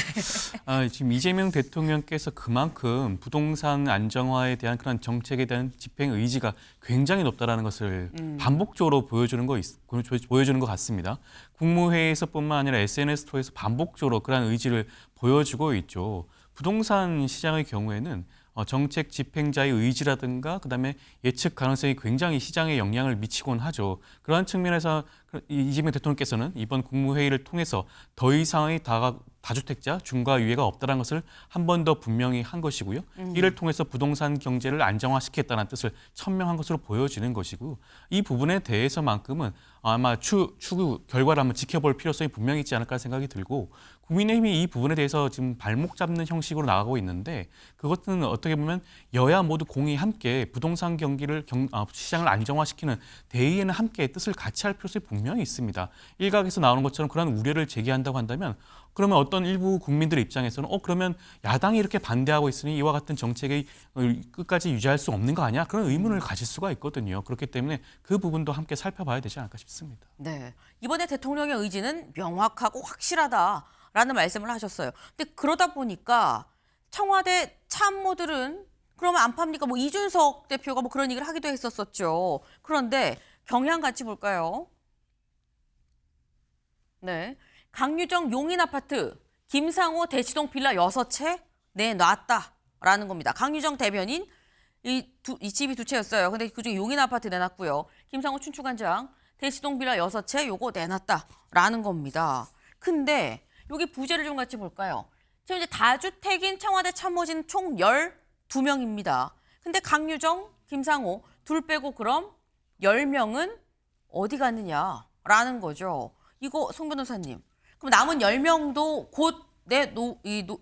Speaker 10: 지금 이재명 대통령께서 그만큼 부동산 안정화에 대한 그런 정책에 대한 집행 의지가 굉장히 높다라는 것을 반복적으로 보여주는 것 같습니다. 국무회의에서뿐만 아니라 SNS 통해서 반복적으로 그런 의지를 보여주고 있죠. 부동산 시장의 경우에는 정책 집행자의 의지라든가 그다음에 예측 가능성이 굉장히 시장에 영향을 미치곤 하죠. 그러한 측면에서 이재명 대통령께서는 이번 국무회의를 통해서 더 이상의 다주택자 중과 유예가 없다는 것을 한 번 더 분명히 한 것이고요. 이를 통해서 부동산 경제를 안정화시키겠다는 뜻을 천명한 것으로 보여지는 것이고 이 부분에 대해서만큼은 아마 추후 결과를 한번 지켜볼 필요성이 분명히 있지 않을까 생각이 들고 국민의힘이 이 부분에 대해서 지금 발목 잡는 형식으로 나가고 있는데 그것은 어떻게 보면 여야 모두 공이 함께 부동산 경기를 시장을 안정화시키는 대의에는 함께 뜻을 같이 할 필요성이 분명히 있습니다. 일각에서 나오는 것처럼 그런 우려를 제기한다고 한다면 그러면 어떤 일부 국민들의 입장에서는 그러면 야당이 이렇게 반대하고 있으니 이와 같은 정책이 끝까지 유지할 수 없는 거 아니야? 그런 의문을 가질 수가 있거든요. 그렇기 때문에 그 부분도 함께 살펴봐야 되지 않을까 싶습니다.
Speaker 1: 네, 이번에 대통령의 의지는 명확하고 확실하다라는 말씀을 하셨어요. 근데 그러다 보니까 청와대 참모들은 그러면 안 팝니까? 뭐 이준석 대표가 뭐 그런 얘기를 하기도 했었었죠. 그런데 경향 같이 볼까요? 네. 강유정 용인 아파트, 김상호 대치동 빌라 6채 내놨다라는 겁니다. 강유정 대변인 이 집이 2채였어요. 근데 그중에 용인 아파트 내놨고요. 김상호 춘추관장 대치동 빌라 6채 요거 내놨다라는 겁니다. 근데 여기 부재를 좀 같이 볼까요? 지금 이제 다주택인 청와대 참모진 총 12명입니다. 근데 강유정, 김상호 둘 빼고 그럼 10명은 어디 갔느냐라는 거죠. 이거 송 변호사님. 그럼 남은 10명도 곧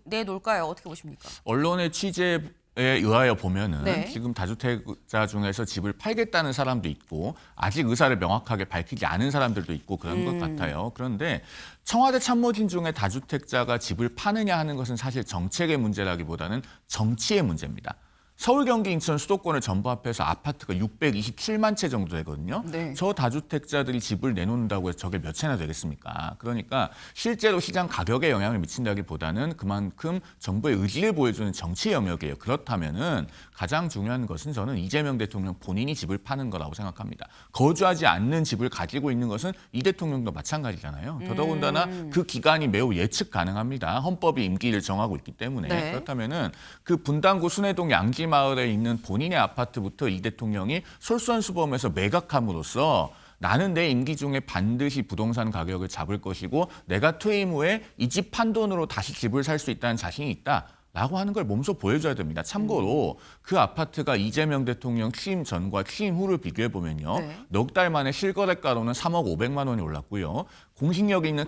Speaker 1: 내놓을까요? 어떻게 보십니까?
Speaker 14: 언론의 취재에 의하여 보면은
Speaker 1: 네.
Speaker 14: 지금 다주택자 중에서 집을 팔겠다는 사람도 있고 아직 의사를 명확하게 밝히지 않은 사람들도 있고 그런 것 같아요. 그런데 청와대 참모진 중에 다주택자가 집을 파느냐 하는 것은 사실 정책의 문제라기보다는 정치의 문제입니다. 서울, 경기, 인천 수도권을 전부 합해서 아파트가 627만 채 정도 되거든요.
Speaker 1: 네.
Speaker 14: 저 다주택자들이 집을 내놓는다고 해서 저게 몇 채나 되겠습니까? 그러니까 실제로 시장 가격에 영향을 미친다기보다는 그만큼 정부의 의지를 보여주는 정치 영역이에요. 그렇다면은 가장 중요한 것은 저는 이재명 대통령 본인이 집을 파는 거라고 생각합니다. 거주하지 않는 집을 가지고 있는 것은 이 대통령도 마찬가지잖아요. 더더군다나 그 기간이 매우 예측 가능합니다. 헌법이 임기를 정하고 있기 때문에.
Speaker 1: 네.
Speaker 14: 그렇다면은 그 분당구 순회동 양지 마을에 있는 본인의 아파트부터 이 대통령이 솔선수범해서 매각함으로써 나는 내 임기 중에 반드시 부동산 가격을 잡을 것이고 내가 퇴임 후에 이 집 판 돈으로 다시 집을 살 수 있다는 자신이 있다. 라고 하는 걸 몸소 보여줘야 됩니다. 참고로 그 아파트가 이재명 대통령 취임 전과 취임 후를 비교해보면요.
Speaker 1: 네.
Speaker 14: 넉 달 만에 실거래가로는 3억 500만 원이 올랐고요. 공식력이 있는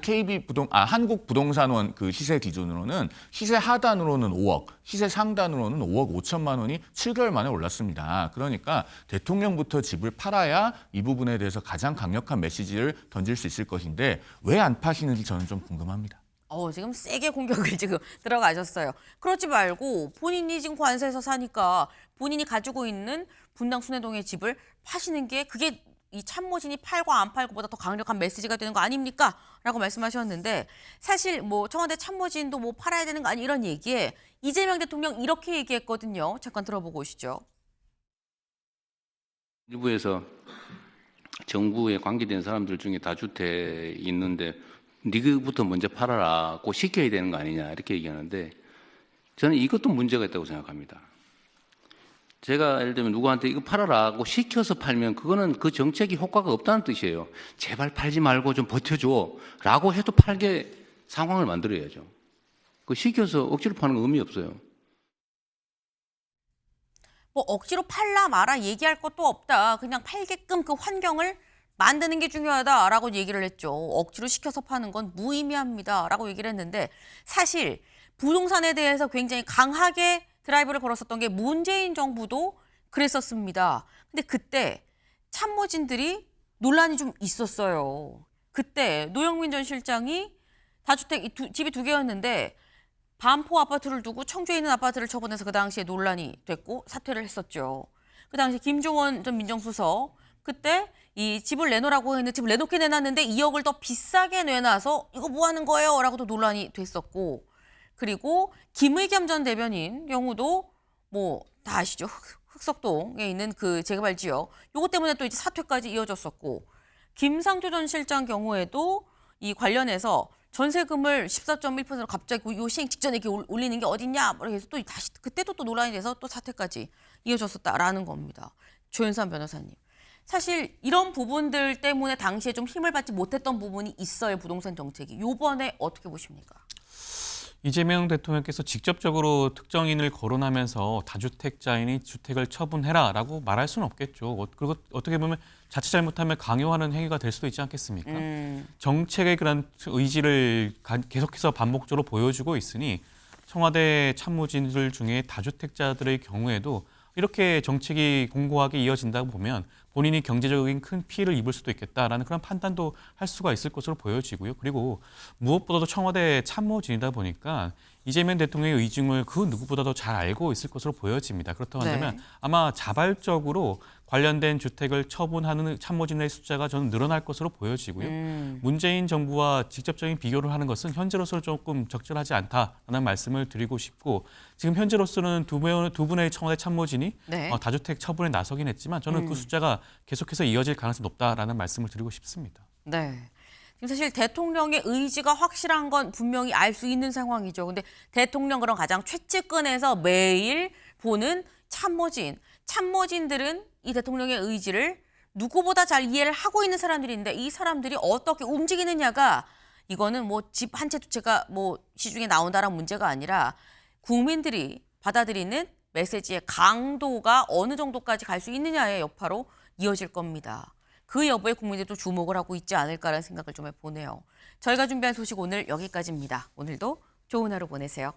Speaker 14: 한국부동산원 그 시세 기준으로는 시세 하단으로는 5억, 시세 상단으로는 5억 5천만 원이 7개월 만에 올랐습니다. 그러니까 대통령부터 집을 팔아야 이 부분에 대해서 가장 강력한 메시지를 던질 수 있을 것인데 왜 안 파시는지 저는 좀 궁금합니다.
Speaker 1: 지금 세게 공격을 지금 들어가셨어요. 그렇지 말고 본인이 지금 관세에서 사니까 본인이 가지고 있는 분당 순회동의 집을 파시는 게 그게 이 참모진이 팔고 안 팔고보다 더 강력한 메시지가 되는 거 아닙니까? 라고 말씀하셨는데 사실 뭐 청와대 참모진도 뭐 팔아야 되는 거 아니 이런 얘기에 이재명 대통령 이렇게 얘기했거든요. 잠깐 들어보고 오시죠.
Speaker 15: 일부에서 정부에 관계된 사람들 중에 다주택이 있는데 니그부터 먼저 팔아라, 꼭 시켜야 되는 거 아니냐 이렇게 얘기하는데 저는 이것도 문제가 있다고 생각합니다. 제가 예를 들면 누구한테 이거 팔아라고 시켜서 팔면 그거는 그 정책이 효과가 없다는 뜻이에요. 제발 팔지 말고 좀 버텨줘 라고 해도 팔게 상황을 만들어야죠. 그 시켜서 억지로 파는 건 의미 없어요.
Speaker 1: 뭐 억지로 팔라 마라 얘기할 것도 없다. 그냥 팔게끔 그 환경을 만드는 게 중요하다라고 얘기를 했죠. 억지로 시켜서 파는 건 무의미합니다라고 얘기를 했는데 사실 부동산에 대해서 굉장히 강하게 드라이브를 걸었었던 게 문재인 정부도 그랬었습니다. 근데 그때 참모진들이 논란이 좀 있었어요. 그때 노영민 전 실장이 다주택 집이 2개였는데 반포 아파트를 두고 청주에 있는 아파트를 처분해서 그 당시에 논란이 됐고 사퇴를 했었죠. 그 당시 김종원 전 민정수석 그때 이 집을 내놓으라고 했는데 집을 내놓게 내놨는데 2억을 더 비싸게 내놔서 이거 뭐 하는 거예요? 라고도 논란이 됐었고 그리고 김의겸 전 대변인 경우도 뭐 다 아시죠? 흑석동에 있는 그 재개발 지역 요거 때문에 또 이제 사퇴까지 이어졌었고 김상조 전 실장 경우에도 이 관련해서 전세금을 14.1%로 갑자기 요 시행 직전에 이렇게 올리는 게 어딨냐 그래서 또 다시 그때도 또 논란이 돼서 또 사퇴까지 이어졌었다라는 겁니다. 조현선 변호사님. 사실 이런 부분들 때문에 당시에 좀 힘을 받지 못했던 부분이 있어요. 부동산 정책이. 요번에 어떻게 보십니까?
Speaker 10: 이재명 대통령께서 직접적으로 특정인을 거론하면서 다주택자인이 주택을 처분해라라고 말할 수는 없겠죠. 그리고 어떻게 보면 자칫 잘못하면 강요하는 행위가 될 수도 있지 않겠습니까? 정책의 그런 의지를 계속해서 반복적으로 보여주고 있으니 청와대 참모진들 중에 다주택자들의 경우에도 이렇게 정책이 공고하게 이어진다고 보면 본인이 경제적인 큰 피해를 입을 수도 있겠다라는 그런 판단도 할 수가 있을 것으로 보여지고요. 그리고 무엇보다도 청와대 참모진이다 보니까 이재명 대통령의 의중을 그 누구보다도 잘 알고 있을 것으로 보여집니다. 그렇다고 한다면 아마 자발적으로 관련된 주택을 처분하는 참모진의 숫자가 저는 늘어날 것으로 보여지고요. 문재인 정부와 직접적인 비교를 하는 것은 현재로서는 조금 적절하지 않다라는 말씀을 드리고 싶고 지금 현재로서는 두 분의 청와대 참모진이 다주택 처분에 나서긴 했지만 저는 그 숫자가 계속해서 이어질 가능성이 높다라는 말씀을 드리고 싶습니다.
Speaker 1: 네. 지금 사실 대통령의 의지가 확실한 건 분명히 알 수 있는 상황이죠. 근데 대통령 그런 가장 최측근에서 매일 보는 참모진들은 이 대통령의 의지를 누구보다 잘 이해를 하고 있는 사람들인데 이 사람들이 어떻게 움직이느냐가 이거는 뭐 집 한 채 두 채가 뭐 시중에 나온다는 문제가 아니라 국민들이 받아들이는 메시지의 강도가 어느 정도까지 갈 수 있느냐의 여파로 이어질 겁니다. 그 여부에 국민들도 주목을 하고 있지 않을까라는 생각을 좀 해보네요. 저희가 준비한 소식 오늘 여기까지입니다. 오늘도 좋은 하루 보내세요.